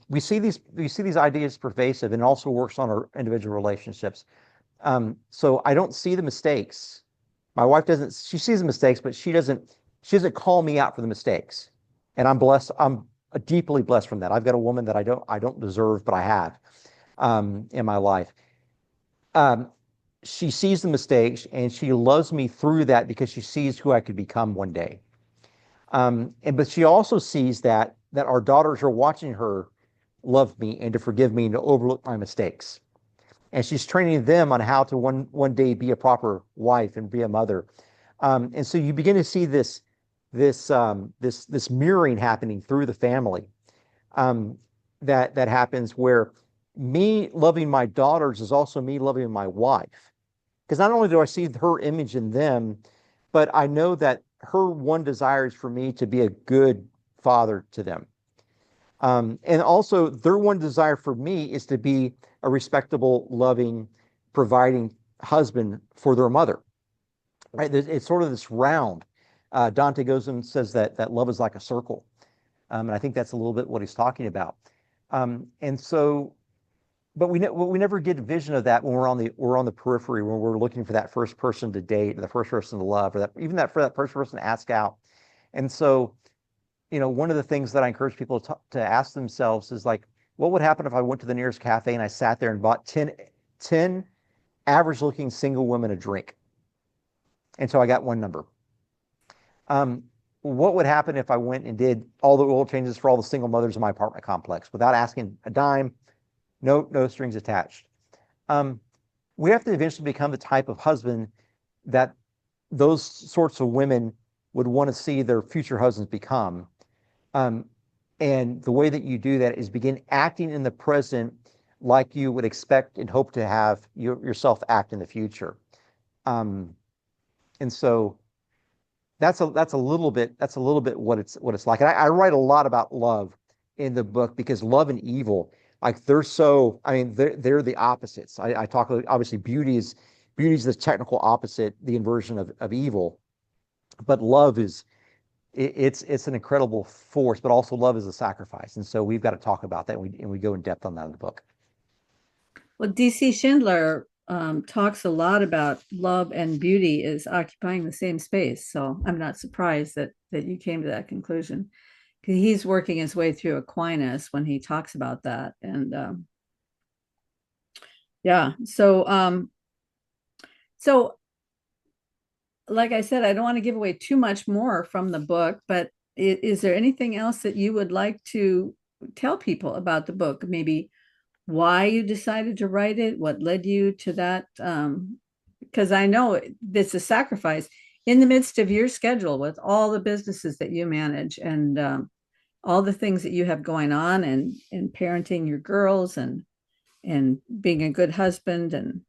We see these ideas pervasive, and also works on our individual relationships. So I don't see the mistakes. My wife doesn't. She sees the mistakes, but she doesn't call me out for the mistakes. And I'm blessed. I'm deeply blessed from that. I've got a woman that I don't deserve, but I have in my life. Um, she sees the mistakes and she loves me through that because she sees who I could become one day. But she also sees that our daughters are watching her love me and to forgive me and to overlook my mistakes. And she's training them on how to one day be a proper wife and be a mother. And so you begin to see this mirroring happening through the family. Um, that happens where me loving my daughters is also me loving my wife. Because not only do I see her image in them, but I know that her one desire is for me to be a good father to them. And also, their one desire for me is to be a respectable, loving, providing husband for their mother. Right? It's sort of this round. Dante goes and says that love is like a circle, and I think that's a little bit what he's talking about. And so, but we never get a vision of that when we're on the periphery, when we're looking for that first person to date, or the first person to love, or that even that for that first person to ask out. And so, one of the things that I encourage people to ask themselves is like, what would happen if I went to the nearest cafe and I sat there and bought 10 average looking single women a drink? And so I got one number. Um, what would happen if I went and did all the oil changes for all the single mothers in my apartment complex without asking a dime, no strings attached? Um, we have to eventually become the type of husband that those sorts of women would want to see their future husbands become. Um, and the way that you do that is begin acting in the present like you would expect and hope to have yourself act in the future. Um, and so that's a little bit what it's like. And I write a lot about love in the book because love and evil, like they're the opposites. I talk obviously beauty is the technical opposite, the inversion of evil, but love is it's an incredible force, but also love is a sacrifice. And so we've got to talk about that, and we go in depth on that in the book. Well, DC Schindler talks a lot about love and beauty is occupying the same space. So I'm not surprised that you came to that conclusion. He's working his way through Aquinas when he talks about that. And yeah, so like I said, I don't want to give away too much more from the book, but is there anything else that you would like to tell people about the book? Maybe why you decided to write it, what led you to that? Because I know it's a sacrifice in the midst of your schedule with all the businesses that you manage and all the things that you have going on and parenting your girls and being a good husband and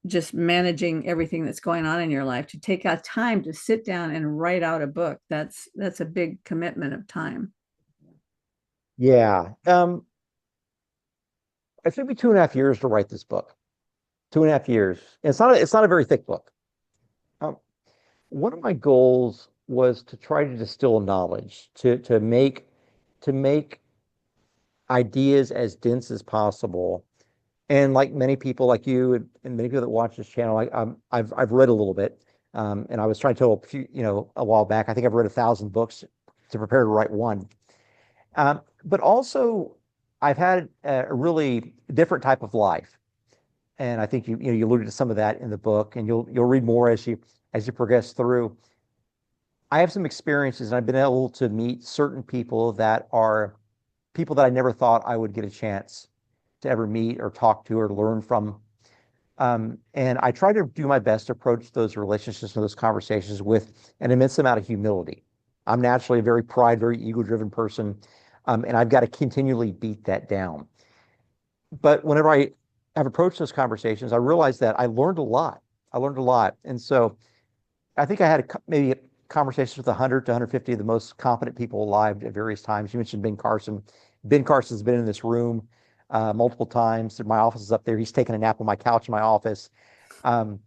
just managing everything that's going on in your life to take out time to sit down and write out a book. That's a big commitment of time. Yeah. It took me 2.5 years to write this book. 2.5 years. And it's not a very thick book. Um, one of my goals was to try to distill knowledge, to make ideas as dense as possible, And like many people like you and many people that watch this channel, I've read a little bit. And I was trying to tell a few, a while back, I think I've read 1,000 books to prepare to write one. But also I've had a really different type of life. And I think you alluded to some of that in the book, and you'll read more as you progress through. I have some experiences, and I've been able to meet certain people that are people that I never thought I would get a chance to ever meet or talk to or learn from. And I try to do my best to approach those relationships and those conversations with an immense amount of humility. I'm naturally a very very ego-driven person, and I've got to continually beat that down. But whenever I have approached those conversations, I realized that I learned a lot. I learned a lot. And so I think I had maybe conversations with 100 to 150 of the most competent people alive at various times. You mentioned Ben Carson. Ben Carson's been in this room multiple times. My office is up there. He's taken a nap on my couch in my office. Um,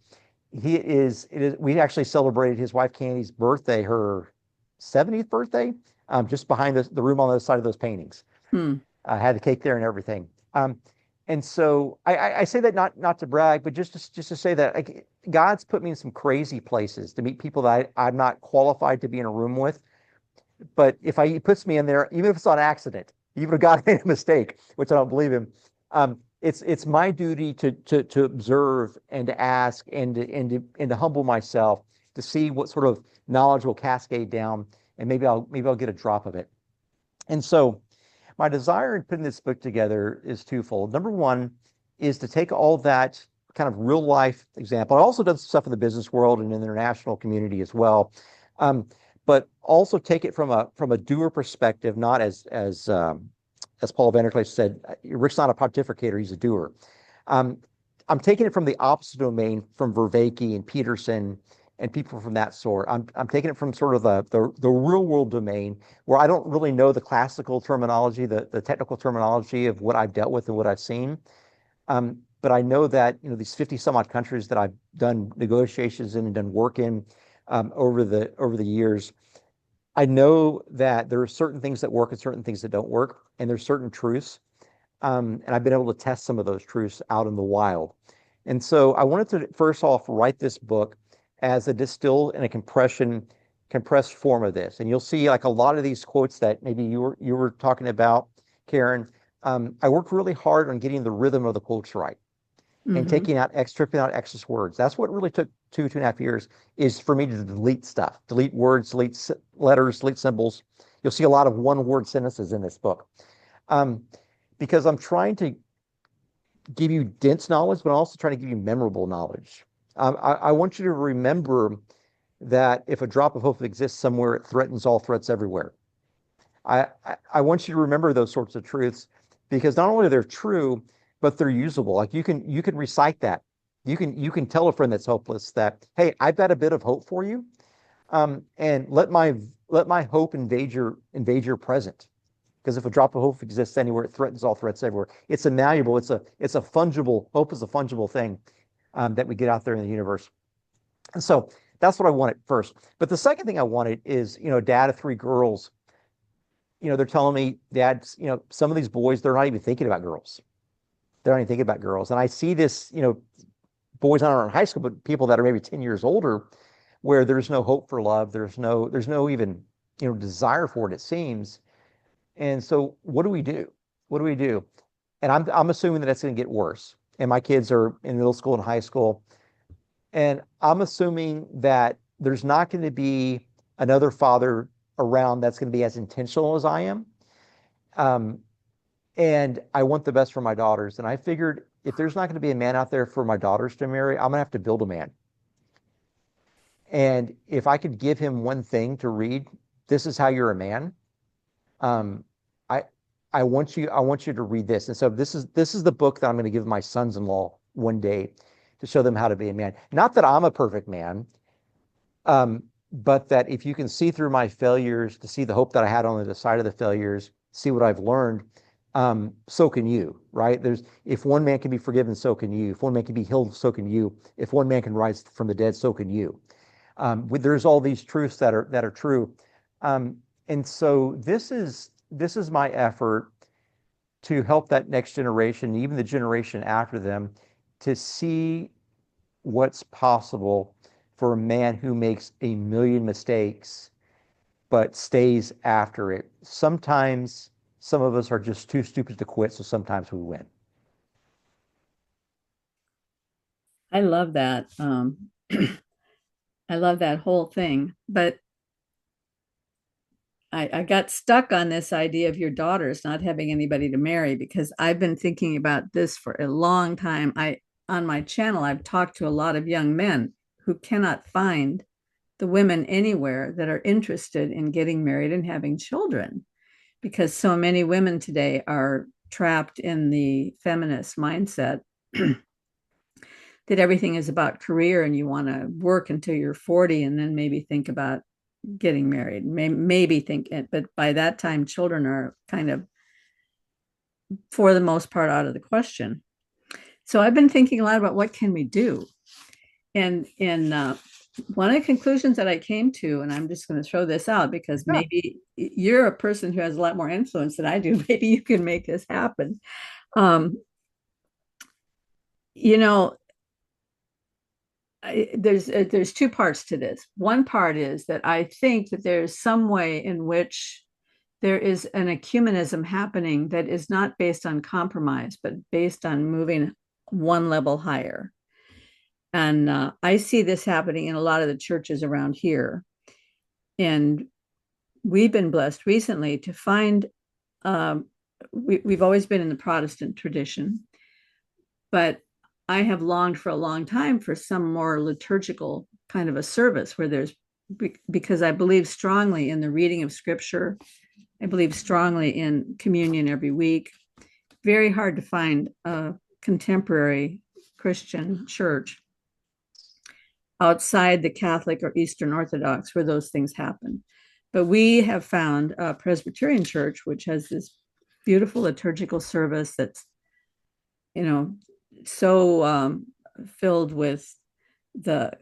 we actually celebrated his wife Candy's birthday, her 70th birthday, just behind the room on the other side of those paintings. Hmm. Had the cake there and everything. And so I say that not to brag, but just to say that like, God's put me in some crazy places to meet people that I'm not qualified to be in a room with. But if he puts me in there, even if it's on accident, even if God made a mistake, which I don't believe him, it's my duty to observe and to ask and to humble myself to see what sort of knowledge will cascade down, and maybe I'll get a drop of it. And so my desire in putting this book together is twofold. Number one is to take all that kind of real life example. I also done stuff in the business world and in the international community as well, but also take it from a doer perspective, not as Paul VanderKlay said, Rick's not a pontificator; he's a doer. Um, I'm taking it from the opposite domain, from Vervaeke and Peterson and people from that sort. I'm taking it from sort of the real world domain where I don't really know the classical terminology, the technical terminology of what I've dealt with and what I've seen. But I know that these 50 some odd countries that I've done negotiations in and done work in over the years, I know that there are certain things that work and certain things that don't work, and there's certain truths. And I've been able to test some of those truths out in the wild. And so I wanted to first off write this book as a distilled and a compressed form of this. And you'll see like a lot of these quotes that maybe you were talking about, Karen. I worked really hard on getting the rhythm of the quotes right and Mm-hmm. stripping out excess words. That's what really took 2.5 years, is for me to delete stuff, delete words, delete letters, delete symbols. You'll see a lot of one word sentences in this book. Because I'm trying to give you dense knowledge, but I'm also trying to give you memorable knowledge. I want you to remember that if a drop of hope exists somewhere, it threatens all threats everywhere. I want you to remember those sorts of truths, because not only they're true, but they're usable. Like you can recite that. You can tell a friend that's hopeless that, hey, I've got a bit of hope for you, and let my hope invade your present. Because if a drop of hope exists anywhere, it threatens all threats everywhere. It's a malleable, it's a fungible, hope is a fungible thing that we get out there in the universe. And so that's what I wanted first. But the second thing I wanted is, dad of three girls, they're telling me, Dad, some of these boys, they're not even thinking about girls. They're not even thinking about girls. And I see this, boys not in high school, but people that are maybe 10 years older, where there's no hope for love. There's no even, desire for it, it seems. And so what do we do? What do we do? And I'm assuming that it's going to get worse. And my kids are in middle school and high school. And I'm assuming that there's not going to be another father around that's going to be as intentional as I am. Um, and I want the best for my daughters. And I figured if there's not going to be a man out there for my daughters to marry, I'm going to have to build a man. And if I could give him one thing to read, this is how you're a man. Um, I I want you to read this. And so this is the book that I'm going to give my sons-in-law one day to show them how to be a man. Not that I'm a perfect man, but that if you can see through my failures, to see the hope that I had on the other side of the failures, see what I've learned, so can you, right? If one man can be forgiven, so can you. If one man can be healed, so can you. If one man can rise from the dead, so can you. There's all these truths that are true. And so this is my effort to help that next generation, even the generation after them, to see what's possible for a man who makes a million mistakes but stays after it. Sometimes some of us are just too stupid to quit, so sometimes we win. I love that. I love that whole thing. But I got stuck on this idea of your daughters not having anybody to marry because I've been thinking about this for a long time. On my channel, I've talked to a lot of young men who cannot find the women anywhere that are interested in getting married and having children because so many women today are trapped in the feminist mindset that everything is about career and you want to work until you're 40 and then maybe think about getting married, maybe think it, but by that time, children are kind of, for the most part, out of the question. So I've been thinking a lot about what can we do, and one of the conclusions that I came to, and I'm just going to throw this out because Yeah. maybe you're a person who has a lot more influence than I do. Maybe you can make this happen. Um, you know, there's two parts to this. One part is that I think that there's some way in which there is an ecumenism happening that is not based on compromise, but based on moving one level higher. And I see this happening in a lot of the churches around here. And we've been blessed recently to find, we've always been in the Protestant tradition, but I have longed for a long time for some more liturgical kind of a service where there's, because I believe strongly in the reading of scripture. I believe strongly in communion every week. Very hard to find a contemporary Christian church outside the Catholic or Eastern Orthodox where those things happen. But we have found a Presbyterian church which has this beautiful liturgical service that's, you know, so filled with the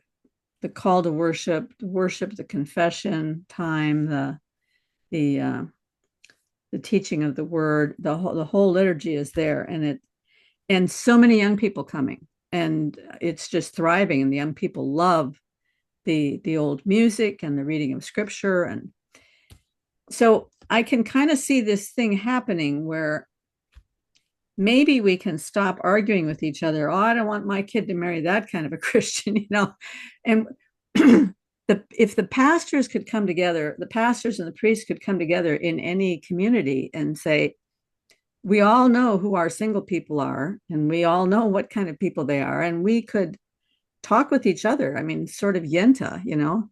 call to worship, the confession time, the teaching of the word, the whole liturgy is there, and so many young people coming, and it's just thriving, and the young people love the old music and the reading of scripture, and so I can kind of see this thing happening where maybe we can stop arguing with each other. Oh, I don't want my kid to marry that kind of a Christian, and if the pastors could come together, the pastors and the priests could come together in any community and say, we all know who our single people are, and we all know what kind of people they are, and we could talk with each other. I mean, sort of yenta,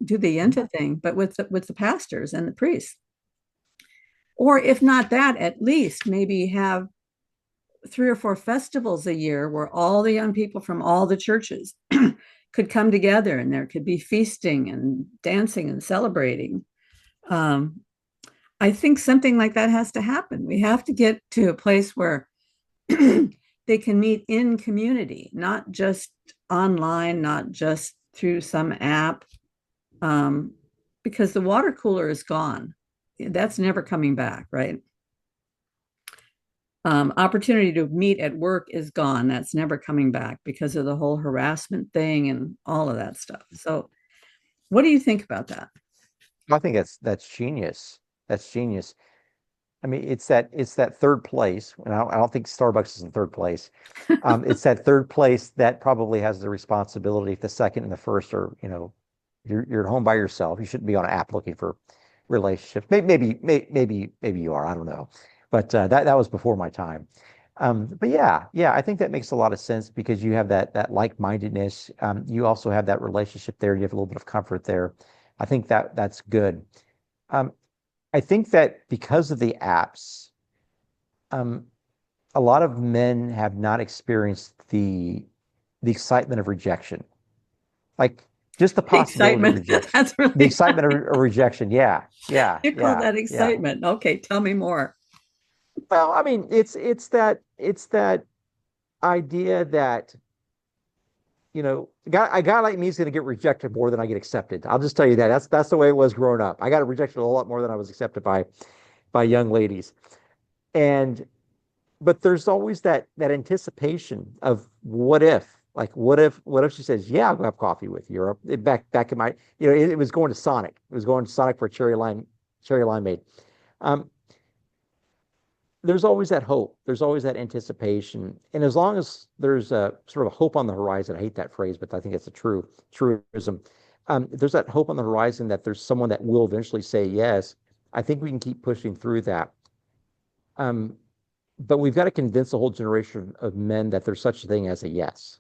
do the yenta thing, but with the pastors and the priests. Or if not that, at least maybe have 3 or 4 festivals a year where all the young people from all the churches could come together, and there could be feasting and dancing and celebrating. I think something like that has to happen. We have to get to a place where they can meet in community, not just online, not just through some app, because the water cooler is gone. That's never coming back, right? Opportunity to meet at work is gone. That's never coming back because of the whole harassment thing and all of that stuff. So, what do you think about that? I think that's genius. That's genius. I mean, it's that third place, and I don't think Starbucks is in third place. It's that third place that probably has the responsibility. If the second and the first are, you're at home by yourself. You shouldn't be on an app looking for relationships. Maybe you are. I don't know, but that was before my time. But yeah, I think that makes a lot of sense because you have that like-mindedness. You also have that relationship there. You have a little bit of comfort there. I think that's good. Um, I think that because of the apps, um, a lot of men have not experienced the excitement of rejection, like just the The possibility of excitement. rejection, That's the really excitement of rejection. Yeah, yeah, you call yeah, that yeah. excitement. Okay, tell me more. Well, I mean, it's that idea that a guy like me is going to get rejected more than I get accepted. I'll just tell you that. That's the way it was growing up. I got rejected a lot more than I was accepted by young ladies. And but there's always that anticipation of what if. Like what if she says, "Yeah, I'll go have coffee with you." Or back in my, it was going to Sonic. It was going to Sonic for a cherry limeade. Um, there's always that hope. There's always that anticipation. And as long as there's a sort of a hope on the horizon, I hate that phrase, but I think it's a truism. If there's that hope on the horizon that there's someone that will eventually say yes, I think we can keep pushing through that. Um, but we've got to convince a whole generation of men that there's such a thing as a yes.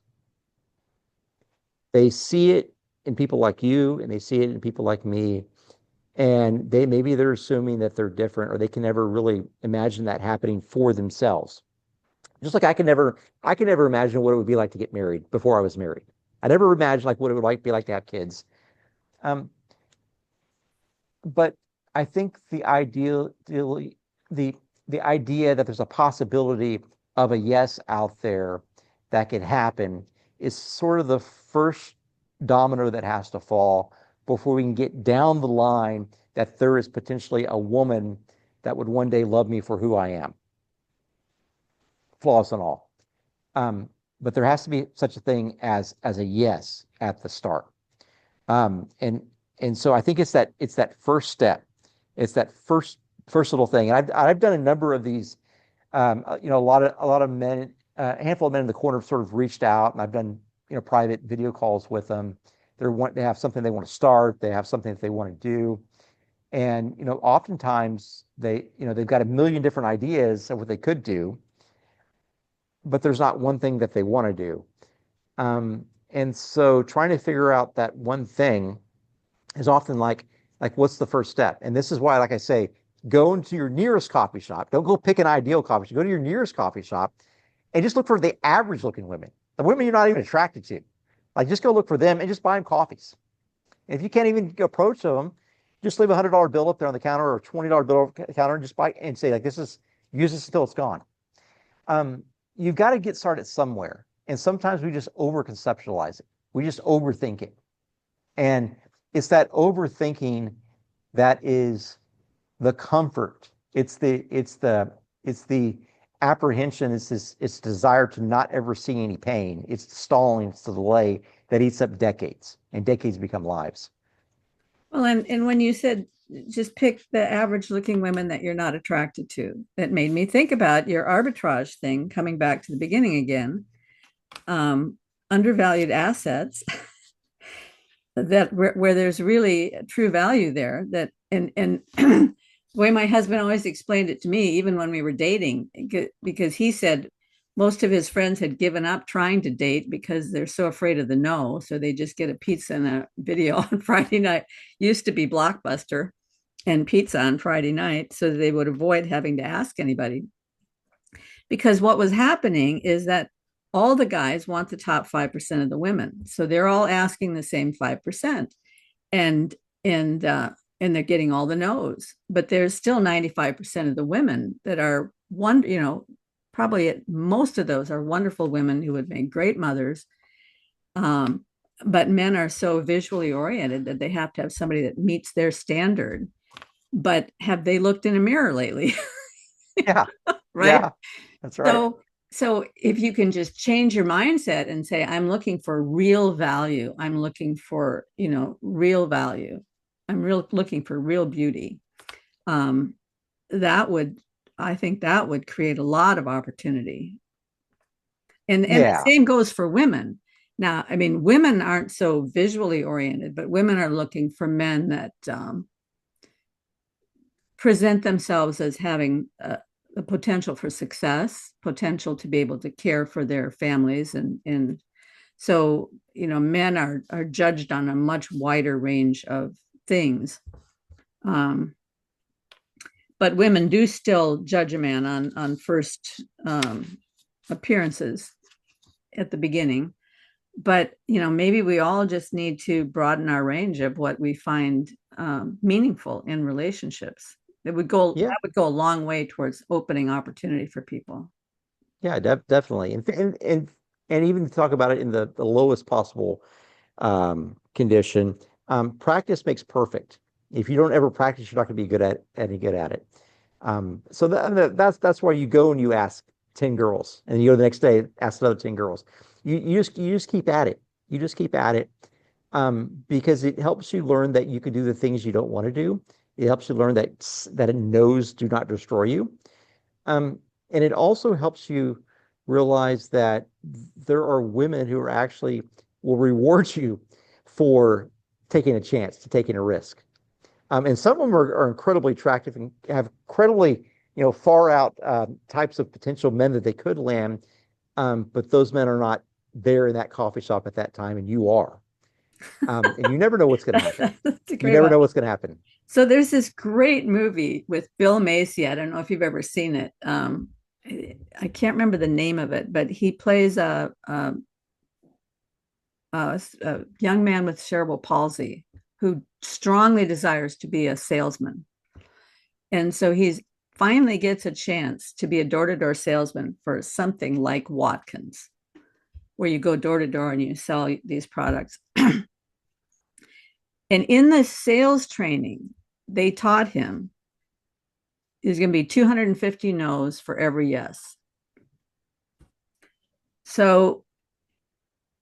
They see it in people like you, and they see it in people like me, and maybe they're assuming that they're different, or they can never really imagine that happening for themselves. Just like I can never imagine what it would be like to get married before I was married. I never imagined like what it would be like to have kids. Um, but I think the the idea that there's a possibility of a yes out there that could happen is sort of the first domino that has to fall before we can get down the line that there is potentially a woman that would one day love me for who I am, flaws and all. Um, but there has to be such a thing as a yes at the start. Um, and and so I think it's that first step. It's that first little thing. And I've done a number of these. A lot of men, a handful of men in the corner have sort of reached out, and I've done private video calls with them. They have something they want to start. They have something that they want to do, and oftentimes they've got a million different ideas of what they could do, but there's not one thing that they want to do. And so trying to figure out that one thing is often like what's the first step? And this is why, like I say, go into your nearest coffee shop. Don't go pick an ideal coffee shop. Go to your nearest coffee shop and just look for the average looking women, the women you're not even attracted to. Like just go look for them and just buy them coffees. And if you can't even approach them, just leave $100 bill up there on the counter or a $20 bill on the counter and just buy and say like use this until it's gone. You've got to get started somewhere. And sometimes we just over conceptualize it. We just overthink it. And it's that overthinking that is the comfort. It's the apprehension. It's desire to not ever see any pain. It's the stalling, it's the delay that eats up decades, and decades become lives. Well, and when you said just pick the average looking women that you're not attracted to, that made me think about your arbitrage thing, coming back to the beginning again. Undervalued assets that where there's really true value there, that and the way my husband always explained it to me, even when we were dating, because he said most of his friends had given up trying to date because they're so afraid of the no, so they just get a pizza and a video on Friday night. Used to be Blockbuster and pizza on Friday night, so they would avoid having to ask anybody. Because what was happening is that all the guys want the top 5% of the women, so they're all asking the same 5%, and and and they're getting all the no's, but there's still 95% of the women that are one, probably most of those are wonderful women who would make great mothers. um, but men are so visually oriented that they have to have somebody that meets their standard. But have they looked in a mirror lately? Yeah, Right. yeah, that's right. So if you can just change your mindset and say, I'm looking for real value, I'm looking for, real value, looking for real beauty. um, that would, I think that would create a lot of opportunity. And the Yeah, same goes for women. Now, I mean, women aren't so visually oriented, but women are looking for men that present themselves as having the potential for success, potential to be able to care for their families, and so men are judged on a much wider range of things. Um, but women do still judge a man on first appearances at the beginning. But maybe we all just need to broaden our range of what we find meaningful in relationships. yeah, That would go a long way towards opening opportunity for people. yeah, definitely. And even to talk about it in the lowest possible condition. Practice makes perfect. If you don't ever practice, you're not going to be good at any good at it. So that's why you go and you ask 10 girls. And you go the next day, ask another 10 girls. You just keep at it. You just keep at it. Because it helps you learn that you can do the things you don't want to do. It helps you learn that no's do not destroy you. And it also helps you realize that there are women who are actually will reward you for taking a chance, to taking a risk. And some of them are incredibly attractive and have incredibly, far out types of potential men that they could land. But those men are not there in that coffee shop at that time, and you are. And you never know what's going to happen. That's a You great never one. know what's going to happen. So there's this great movie with Bill Macy. I don't know if you've ever seen it. I can't remember the name of it, but he plays a young man with cerebral palsy who strongly desires to be a salesman. And so he's finally gets a chance to be a door-to-door salesman for something like Watkins, where you go door to door and you sell these products. And in the sales training, they taught him there's going to be 250 no's for every yes. So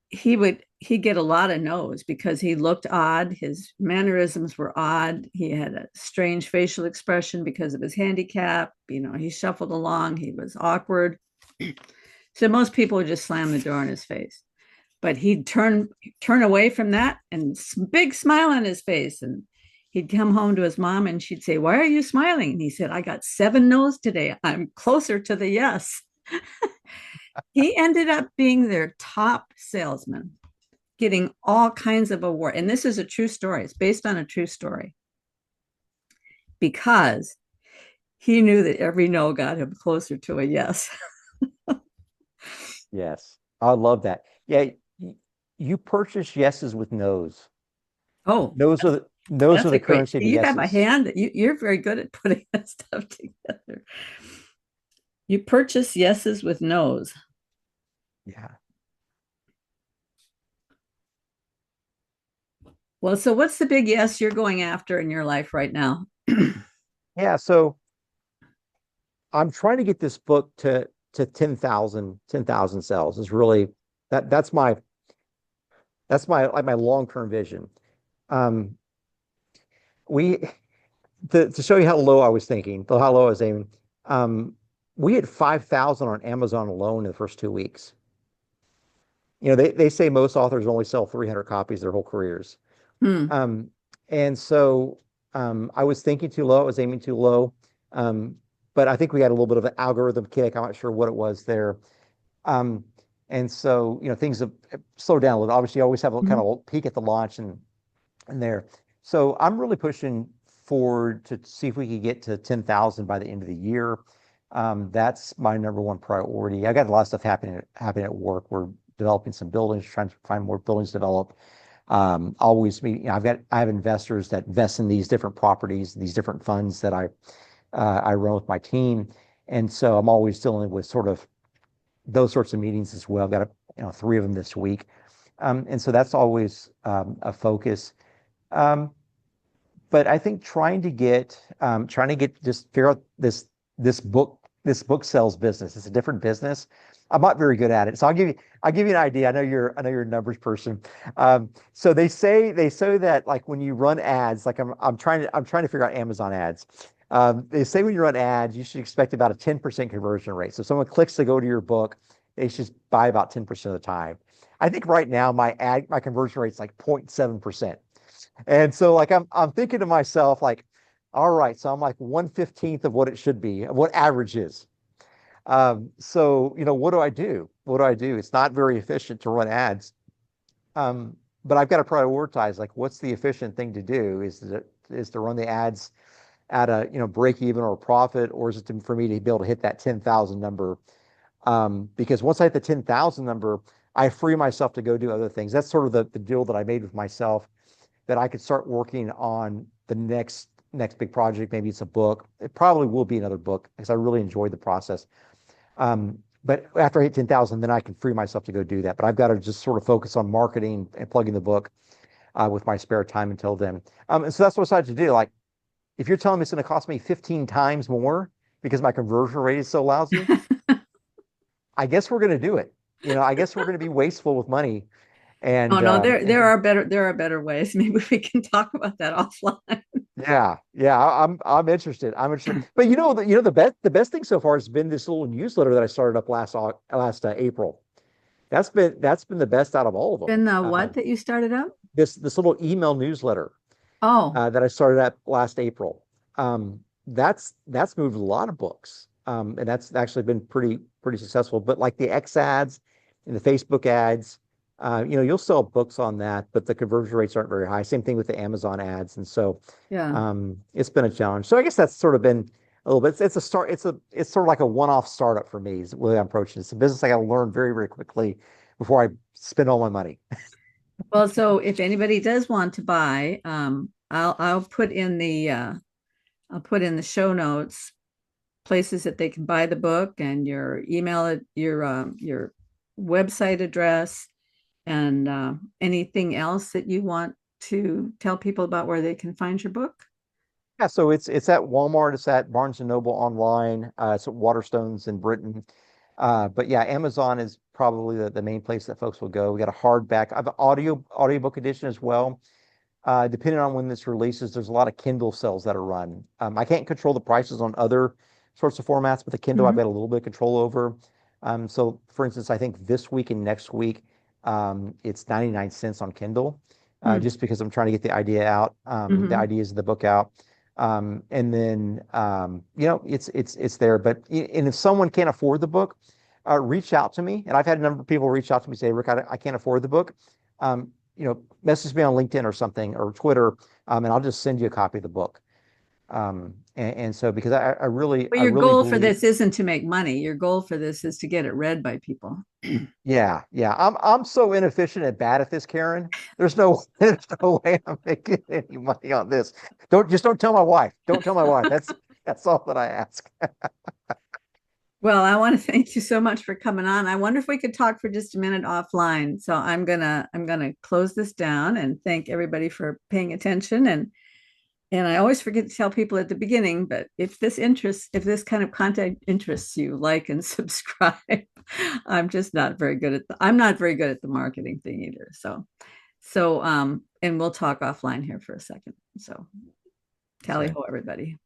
he'd get a lot of no's because he looked odd, his mannerisms were odd, he had a strange facial expression because of his handicap, he shuffled along, he was awkward. So most people would just slam the door in his face, but he'd turn away from that and big smile on his face, and he'd come home to his mom and she'd say, "Why are you smiling?" And he said, "I got 7 no's today, I'm closer to the yes." He ended up being their top salesman, getting all kinds of awards. And this is a true story. It's based on a true story because he knew that every no got him closer to a yes. Yes. I love that. Yeah. You purchase yeses with nos. Oh, Those are that's a the great. currency of You have a yeses. hand. You're very good at putting that stuff together. You purchase yeses with nos. Yeah. Well, so what's the big yes you're going after in your life right now? Yeah. So I'm trying to get this book to 10,000 cells is really that's my like my long-term vision. Um, we to show you how low I was thinking, how low I was aiming. Um, we had 5,000 on Amazon alone in the first 2 weeks. They say most authors only sell 300 copies their whole careers. Hmm. Um, and so I was thinking too low. I was aiming too low. Um, but I think we had a little bit of an algorithm kick. I'm not sure what it was there. Um, and so, things have slowed down a little. Obviously, you always have a kind of a peak at the launch and there. So I'm really pushing forward to see if we could get to 10,000 by the end of the year. That's my number one priority. I got a lot of stuff happening at work. We're developing some buildings, trying to find more buildings to develop. Always I have investors that invest in these different properties, these different funds that I run with my team. And so I'm always dealing with sort of those sorts of meetings as well. I've got 3 of them this week. And so that's always a focus. Um, but I think trying to get just figure out this book sales business. It's a different business. I'm not very good at it. So I'll give you an idea. I know you're a numbers person. So they say that like when you run ads, like I'm trying to figure out Amazon ads. They say when you run ads, you should expect about a 10% conversion rate. So if someone clicks to go to your book, they should buy about 10% of the time. I think right now my conversion rate is like 0.7%. And so like I'm thinking to myself, like, all right, so I'm like 1/15th of what it should be, of what average is. So what do I do? What do I do? It's not very efficient to run ads. But I've got to prioritize like what's the efficient thing to do? Is to run the ads at a break even or a profit, or is it for me to be able to hit that 10,000 number? Because once I hit the 10,000 number, I free myself to go do other things. That's sort of the deal that I made with myself, that I could start working on the next big project. Maybe it's a book. It probably will be another book because I really enjoyed the process. But after I hit 10,000, then I can free myself to go do that. But I've got to just sort of focus on marketing and plugging the book with my spare time until then. And so that's what I decided to do. Like, if you're telling me it's going to cost me 15 times more because my conversion rate is so lousy, I guess we're going to do it. I guess we're going to be wasteful with money. Oh And, no, there are better ways. Maybe we can talk about that offline. yeah, yeah, I'm interested. I'm interested. But the best thing so far has been this little newsletter that I started up last April. That's been the best out of all of them. Been the what that you started up? This little email newsletter Oh, that I started up last April. That's moved a lot of books, and that's actually been pretty successful. But like the X ads and the Facebook ads, you'll sell books on that, but the conversion rates aren't very high. Same thing with the Amazon ads, and so yeah. it's been a challenge. So I guess that's sort of been a little bit. It's a start. It's sort of like a one-off startup for me. Is the way I'm approaching it. It's a business I got to learn very very quickly before I spend all my money. Well, so if anybody does want to buy, I'll put in the show notes places that they can buy the book and your email, your website address, and anything else that you want to tell people about where they can find your book. Yeah, so it's at Walmart, it's at Barnes and Noble online, it's at Waterstones in Britain. But yeah, Amazon is probably the main place that folks will go. We got a hardback, I have an audiobook edition as well. Depending on when this releases, there's a lot of Kindle sales that are run. I can't control the prices on other sorts of formats, but the Kindle I've Mhm. got a little bit of control over. So for instance, I think this week and next week, it's 99 cents on Kindle, Mm. just because I'm trying to get the idea out, the Mhm. ideas of the book out. And then it's there. And if someone can't afford the book, reach out to me. And I've had a number of people reach out to me say, Rick, I can't afford the book. Message me on LinkedIn or something or Twitter, and I'll just send you a copy of the book. And so because I really Well, I your really goal for believe, this isn't to make money. Your goal for this is to get it read by people. yeah, I'm so inefficient and bad at this, Karen. There's no way I'm making any money on this. Don't tell my wife. Don't tell my wife. That's all that I ask. Well, I want to thank you so much for coming on. I wonder if we could talk for just a minute offline. So I'm gonna close this down and thank everybody for paying attention. And I always forget to tell people at the beginning, but if this kind of content interests you, like and subscribe. I'm not very good at the marketing thing either. And we'll talk offline here for a second. So tally Same. ho, everybody.